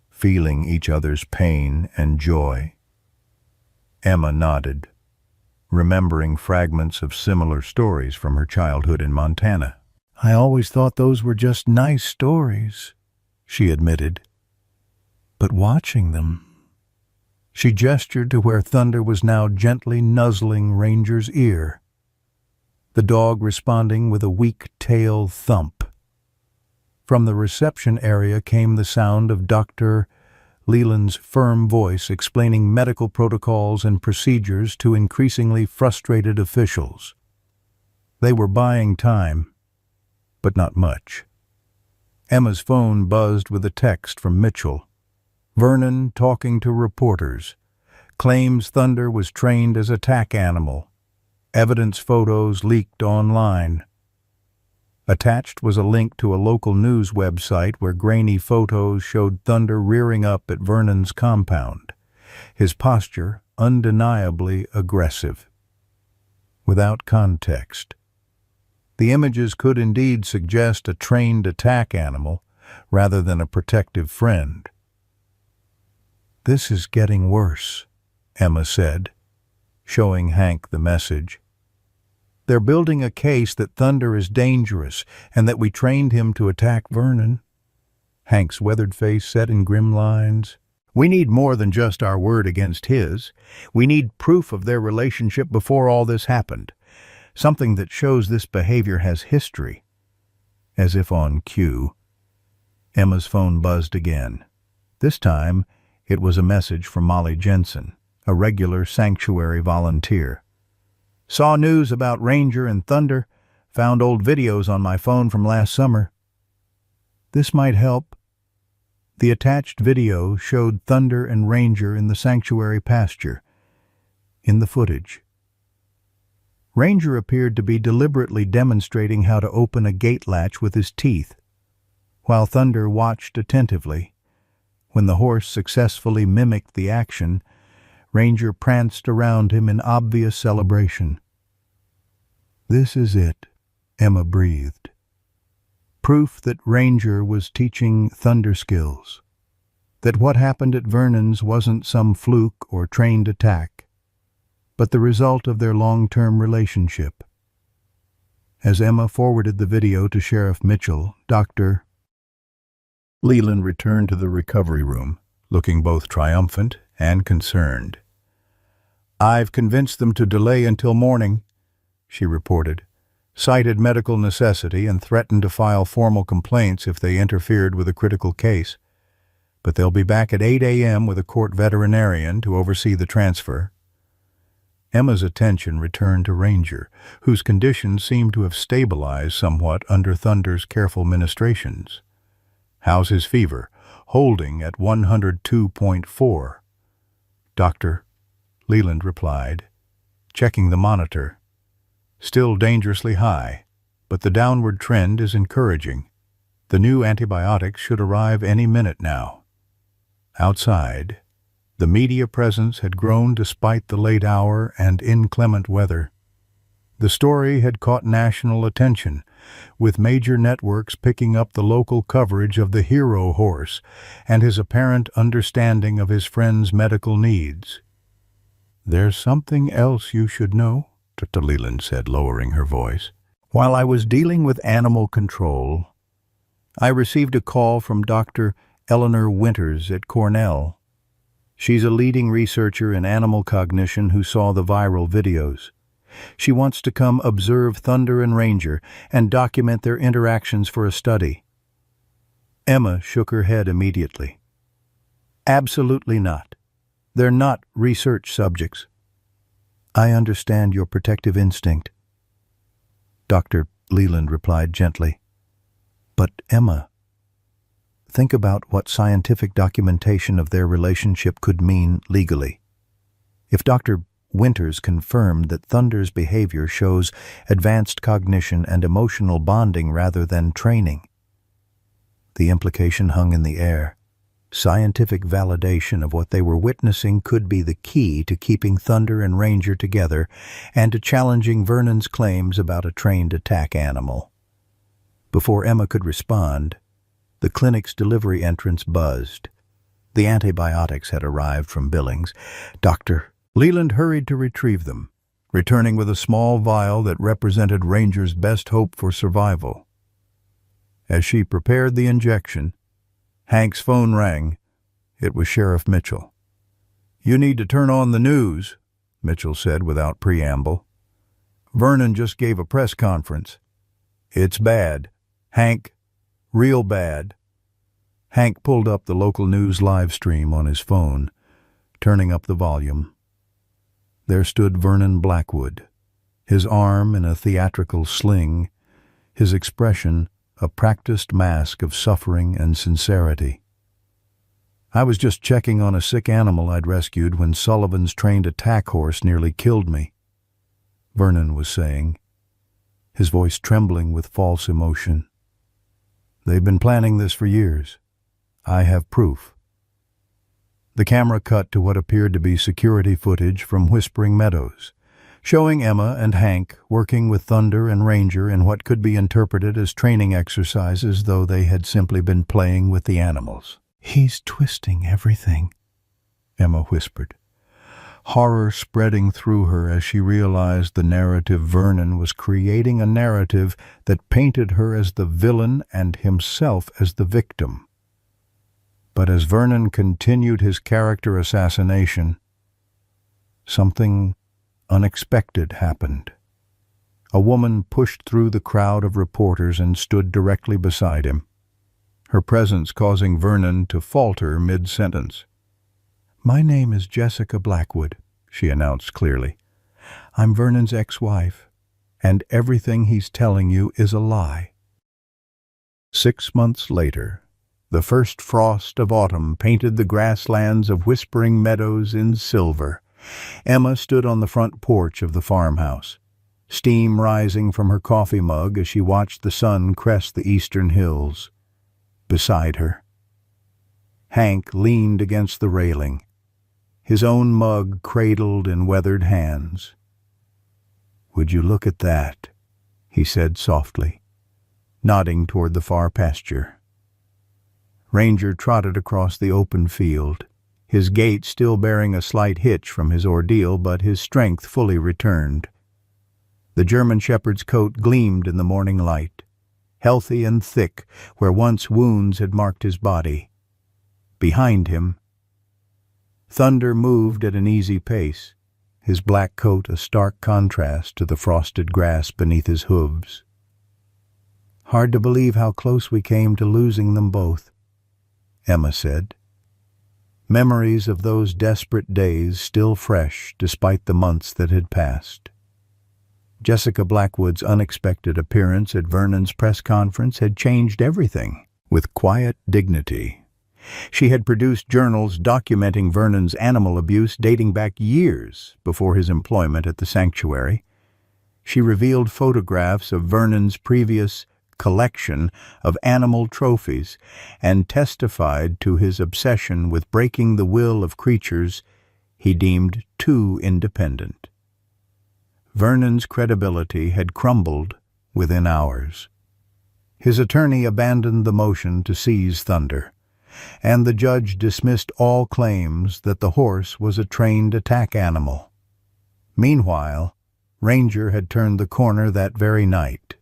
feeling each other's pain and joy." Emma nodded, remembering fragments of similar stories from her childhood in Montana. "I always thought those were just nice stories," she admitted. "But watching them..." She gestured to where Thunder was now gently nuzzling Ranger's ear, the dog responding with a weak tail thump. From the reception area came the sound of Dr. Leland's firm voice explaining medical protocols and procedures to increasingly frustrated officials. They were buying time, but not much. Emma's phone buzzed with a text from Mitchell. Vernon talking to reporters. claims Thunder was trained as a tack animal. Evidence photos leaked online. Attached was a link to a local news website where grainy photos showed Thunder rearing up at Vernon's compound, his posture undeniably aggressive. Without context, the images could indeed suggest a trained attack animal rather than a protective friend. "This is getting worse," Emma said, showing Hank the message. "They're building a case that Thunder is dangerous and that we trained him to attack Vernon." Hank's weathered face set in grim lines. "We need more than just our word against his. We need proof of their relationship before all this happened. Something that shows this behavior has history." As if on cue, Emma's phone buzzed again. This time, it was a message from Molly Jensen, a regular sanctuary volunteer. "Saw news about Ranger and Thunder. Found old videos on my phone from last summer. This might help." The attached video showed Thunder and Ranger in the sanctuary pasture. In the footage, Ranger appeared to be deliberately demonstrating how to open a gate latch with his teeth, while Thunder watched attentively. When the horse successfully mimicked the action, Ranger pranced around him in obvious celebration. "This is it," Emma breathed. Proof that Ranger was teaching Thunder skills. That what happened at Vernon's wasn't some fluke or trained attack, but the result of their long-term relationship. As Emma forwarded the video to Sheriff Mitchell, Dr. Leland returned to the recovery room, looking both triumphant and concerned. "I've convinced them to delay until morning," she reported, cited medical necessity and threatened to file formal complaints if they interfered with a critical case. But they'll be back at 8 a.m. with a court veterinarian to oversee the transfer. Emma's attention returned to Ranger, whose condition seemed to have stabilized somewhat under Thunder's careful ministrations. "How's his fever?" "Holding at 102.4. "Doctor," Leland replied, checking the monitor. "Still dangerously high, but the downward trend is encouraging. The new antibiotics should arrive any minute now." Outside, the media presence had grown despite the late hour and inclement weather. The story had caught national attention, with major networks picking up the local coverage of the hero horse and his apparent understanding of his friend's medical needs. "There's something else you should know," Dr. Leland said, lowering her voice. "While I was dealing with animal control, I received a call from Dr. Eleanor Winters at Cornell. She's a leading researcher in animal cognition who saw the viral videos. She wants to come observe Thunder and Ranger and document their interactions for a study." Emma shook her head immediately. "Absolutely not. They're not research subjects." "I understand your protective instinct," Dr. Leland replied gently. "But Emma, think about what scientific documentation of their relationship could mean legally. If Dr. Winters confirmed that Thunder's behavior shows advanced cognition and emotional bonding rather than training. The implication hung in the air. Scientific validation of what they were witnessing could be the key to keeping Thunder and Ranger together and to challenging Vernon's claims about a trained attack animal. Before Emma could respond, the clinic's delivery entrance buzzed. The antibiotics had arrived from Billings. Dr. Leland hurried to retrieve them, returning with a small vial that represented Ranger's best hope for survival. As she prepared the injection, Hank's phone rang. It was Sheriff Mitchell. "You need to turn on the news," Mitchell said without preamble. "Vernon just gave a press conference. It's bad. Hank, real bad." Hank pulled up the local news live stream on his phone, turning up the volume. There stood Vernon Blackwood, his arm in a theatrical sling, his expression a practiced mask of suffering and sincerity. I was just checking on a sick animal I'd rescued when Sullivan's trained attack horse nearly killed me, Vernon was saying, his voice trembling with false emotion. They've been planning this for years. I have proof. The camera cut to what appeared to be security footage from Whispering Meadows, showing Emma and Hank working with Thunder and Ranger in what could be interpreted as training exercises, though they had simply been playing with the animals. "He's twisting everything," Emma whispered, horror spreading through her as she realized the narrative Vernon was creating, a narrative that painted her as the villain and himself as the victim. But as Vernon continued his character assassination, something unexpected happened. A woman pushed through the crowd of reporters and stood directly beside him, her presence causing Vernon to falter mid-sentence. "My name is Jessica Blackwood," she announced clearly. "I'm Vernon's ex-wife, and everything he's telling you is a lie." 6 months later, the first frost of autumn painted the grasslands of Whispering Meadows in silver. Emma stood on the front porch of the farmhouse, steam rising from her coffee mug as she watched the sun crest the eastern hills. Beside her, Hank leaned against the railing, his own mug cradled in weathered hands. "Would you look at that?" he said softly, nodding toward the far pasture. Ranger trotted across the open field, his gait still bearing a slight hitch from his ordeal, but his strength fully returned. The German shepherd's coat gleamed in the morning light, healthy and thick where once wounds had marked his body. Behind him, Thunder moved at an easy pace, his black coat a stark contrast to the frosted grass beneath his hooves. "Hard to believe how close we came to losing them both," Emma said. Memories of those desperate days still fresh despite the months that had passed. Jessica Blackwood's unexpected appearance at Vernon's press conference had changed everything. With quiet dignity, she had produced journals documenting Vernon's animal abuse dating back years before his employment at the sanctuary. She revealed photographs of Vernon's previous collection of animal trophies and testified to his obsession with breaking the will of creatures he deemed too independent. Vernon's credibility had crumbled within hours. His attorney abandoned the motion to seize Thunder, and the judge dismissed all claims that the horse was a trained attack animal. Meanwhile, Ranger had turned the corner that very night,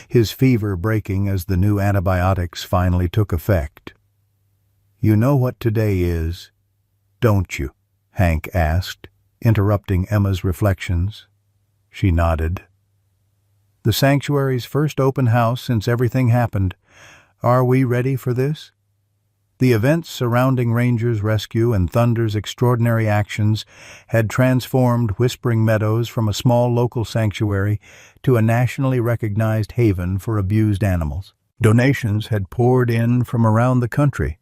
his fever breaking as the new antibiotics finally took effect. "You know what today is, don't you?" Hank asked, interrupting Emma's reflections. She nodded. "The sanctuary's first open house since everything happened. Are we ready for this?" The events surrounding Ranger's rescue and Thunder's extraordinary actions had transformed Whispering Meadows from a small local sanctuary to a nationally recognized haven for abused animals. Donations had poured in from around the country,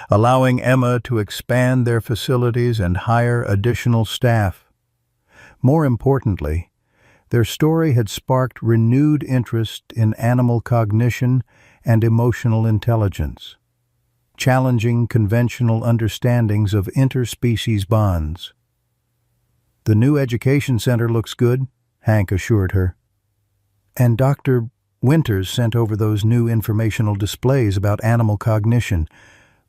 allowing Emma to expand their facilities and hire additional staff. More importantly, their story had sparked renewed interest in animal cognition and emotional intelligence, challenging conventional understandings of interspecies bonds. "The new education center looks good," Hank assured her. "And Dr. Winters sent over those new informational displays about animal cognition,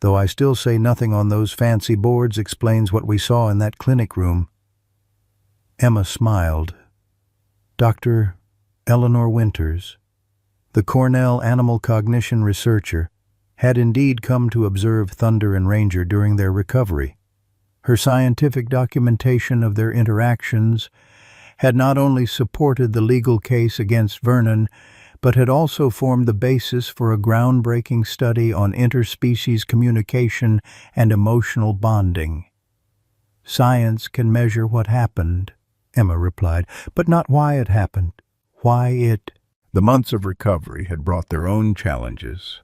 though I still say nothing on those fancy boards explains what we saw in that clinic room." Emma smiled. Dr. Eleanor Winters, the Cornell animal cognition researcher, had indeed come to observe Thunder and Ranger during their recovery. Her scientific documentation of their interactions had not only supported the legal case against Vernon, but had also formed the basis for a groundbreaking study on interspecies communication and emotional bonding. "Science can measure what happened," Emma replied, "but not why it happened, why it—" The months of recovery had brought their own challenges.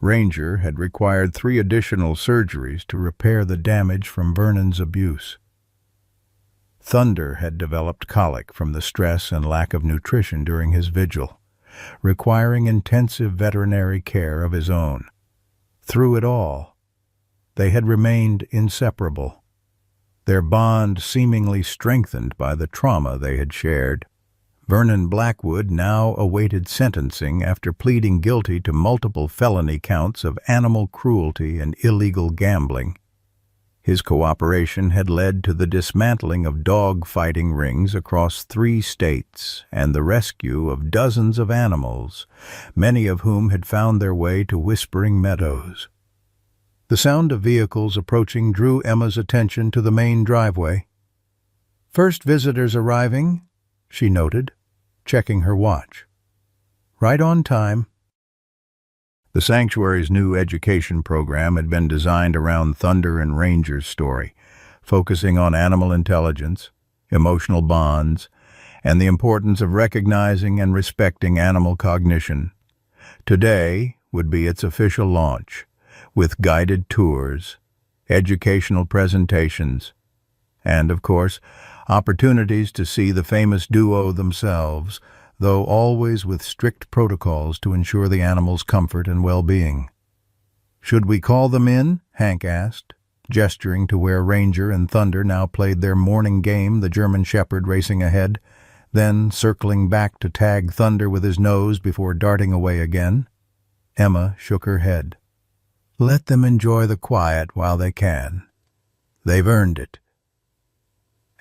Ranger had required 3 additional surgeries to repair the damage from Vernon's abuse. Thunder had developed colic from the stress and lack of nutrition during his vigil, requiring intensive veterinary care of his own. Through it all, they had remained inseparable, their bond seemingly strengthened by the trauma they had shared. Vernon Blackwood now awaited sentencing after pleading guilty to multiple felony counts of animal cruelty and illegal gambling. His cooperation had led to the dismantling of dog-fighting rings across 3 states and the rescue of dozens of animals, many of whom had found their way to Whispering Meadows. The sound of vehicles approaching drew Emma's attention to the main driveway. "First visitors arriving," she noted, checking her watch. "Right on time." The sanctuary's new education program had been designed around Thunder and Ranger's story, focusing on animal intelligence, emotional bonds, and the importance of recognizing and respecting animal cognition. Today would be its official launch, with guided tours, educational presentations, and, of course, opportunities to see the famous duo themselves, though always with strict protocols to ensure the animals' comfort and well-being. "Should we call them in?" Hank asked, gesturing to where Ranger and Thunder now played their morning game, the German Shepherd racing ahead, then circling back to tag Thunder with his nose before darting away again. Emma shook her head. "Let them enjoy the quiet while they can. They've earned it."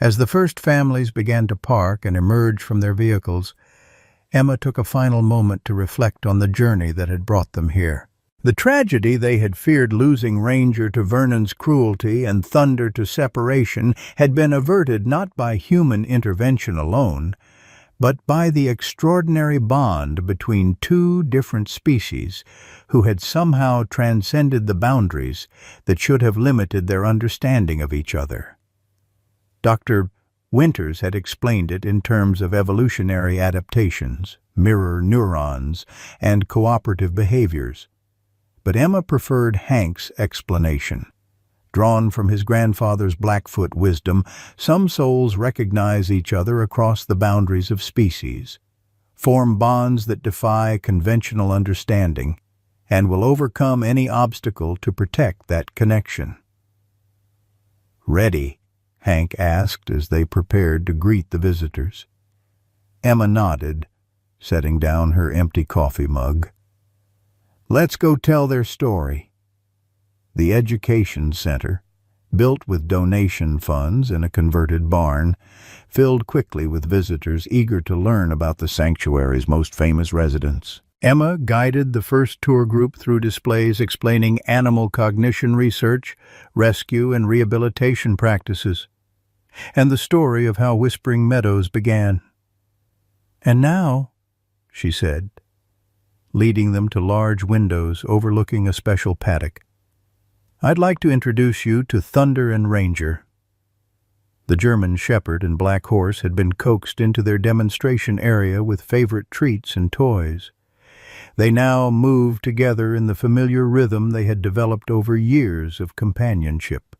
As the first families began to park and emerge from their vehicles, Emma took a final moment to reflect on the journey that had brought them here. The tragedy they had feared, losing Ranger to Vernon's cruelty and Thunder to separation, had been averted not by human intervention alone, but by the extraordinary bond between 2 different species who had somehow transcended the boundaries that should have limited their understanding of each other. Dr. Winters had explained it in terms of evolutionary adaptations, mirror neurons, and cooperative behaviors. But Emma preferred Hank's explanation. Drawn from his grandfather's Blackfoot wisdom, some souls recognize each other across the boundaries of species, form bonds that defy conventional understanding, and will overcome any obstacle to protect that connection. "Ready?" Hank asked as they prepared to greet the visitors. Emma nodded, setting down her empty coffee mug. "Let's go tell their story." The Education Center, built with donation funds in a converted barn, filled quickly with visitors eager to learn about the sanctuary's most famous residents. Emma guided the first tour group through displays explaining animal cognition research, rescue and rehabilitation practices, and the story of how Whispering Meadows began. "And now," she said, leading them to large windows overlooking a special paddock, "I'd like to introduce you to Thunder and Ranger." The German Shepherd and Black Horse had been coaxed into their demonstration area with favorite treats and toys. They now moved together in the familiar rhythm they had developed over years of companionship.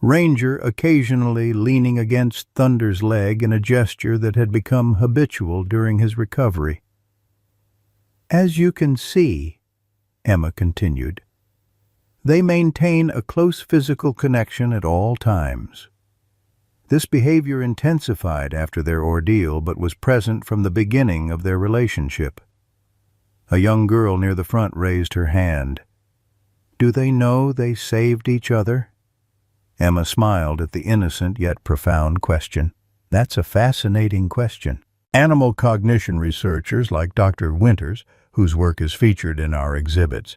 Ranger occasionally leaning against Thunder's leg in a gesture that had become habitual during his recovery. "As you can see," Emma continued, "they maintain a close physical connection at all times. This behavior intensified after their ordeal, but was present from the beginning of their relationship." A young girl near the front raised her hand. "Do they know they saved each other?" Emma smiled at the innocent yet profound question. "That's a fascinating question." Animal cognition researchers like Dr. Winters, whose work is featured in our exhibits,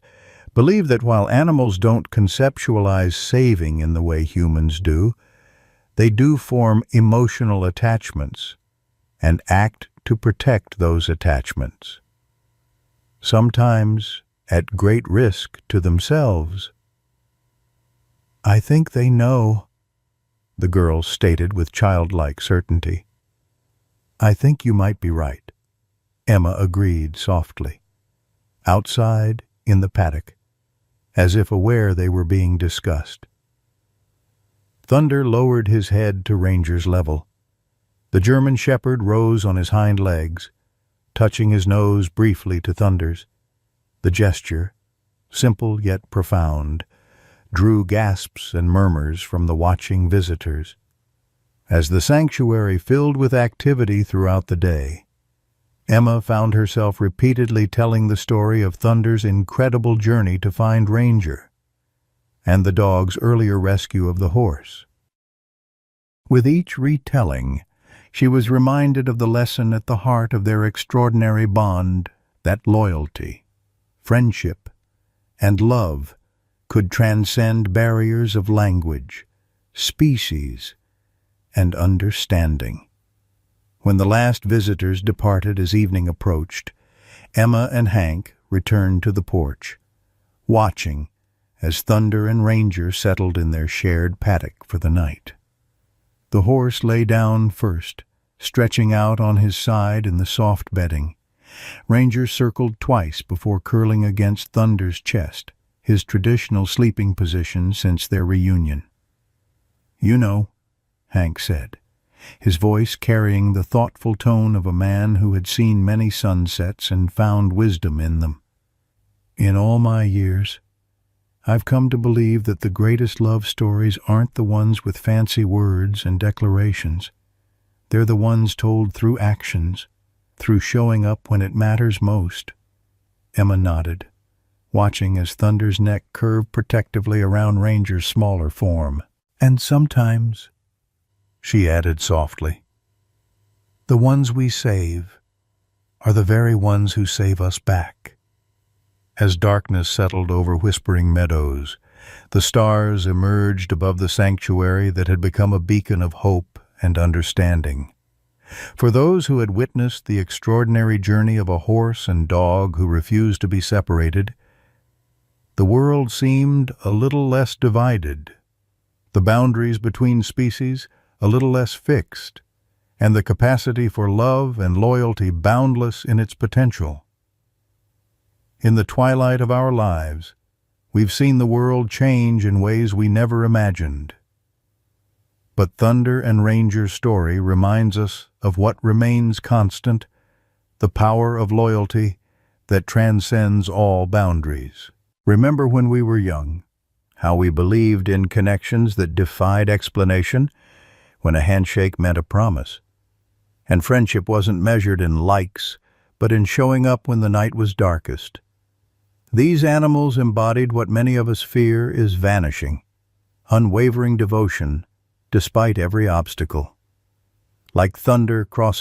believe that while animals don't conceptualize saving in the way humans do, they do form emotional attachments and act to protect those attachments, sometimes at great risk to themselves. "I think they know," the girl stated with childlike certainty. "I think you might be right," Emma agreed softly. Outside, in the paddock, as if aware they were being discussed. Thunder lowered his head to Ranger's level. The German shepherd rose on his hind legs, touching his nose briefly to Thunder's. The gesture, simple yet profound, drew gasps and murmurs from the watching visitors. As the sanctuary filled with activity throughout the day, Emma found herself repeatedly telling the story of Thunder's incredible journey to find Ranger, and the dog's earlier rescue of the horse. With each retelling, she was reminded of the lesson at the heart of their extraordinary bond, that loyalty, friendship, and love could transcend barriers of language, species, and understanding. When the last visitors departed as evening approached, Emma and Hank returned to the porch, watching as Thunder and Ranger settled in their shared paddock for the night. The horse lay down first, stretching out on his side in the soft bedding. Ranger circled twice before curling against Thunder's chest, his traditional sleeping position since their reunion. "You know," Hank said, his voice carrying the thoughtful tone of a man who had seen many sunsets and found wisdom in them. "In all my years, I've come to believe that the greatest love stories aren't the ones with fancy words and declarations. They're the ones told through actions, through showing up when it matters most." Emma nodded, watching as Thunder's neck curved protectively around Ranger's smaller form. "And sometimes," she added softly, "the ones we save are the very ones who save us back." As darkness settled over Whispering Meadows, the stars emerged above the sanctuary that had become a beacon of hope and understanding. For those who had witnessed the extraordinary journey of a horse and dog who refused to be separated, the world seemed a little less divided, the boundaries between species a little less fixed, and the capacity for love and loyalty boundless in its potential. In the twilight of our lives, we've seen the world change in ways we never imagined. But Thunder and Ranger's story reminds us of what remains constant, the power of loyalty that transcends all boundaries. Remember when we were young, how we believed in connections that defied explanation, when a handshake meant a promise. And friendship wasn't measured in likes, but in showing up when the night was darkest. These animals embodied what many of us fear is vanishing, unwavering devotion despite every obstacle. Like thunder crossing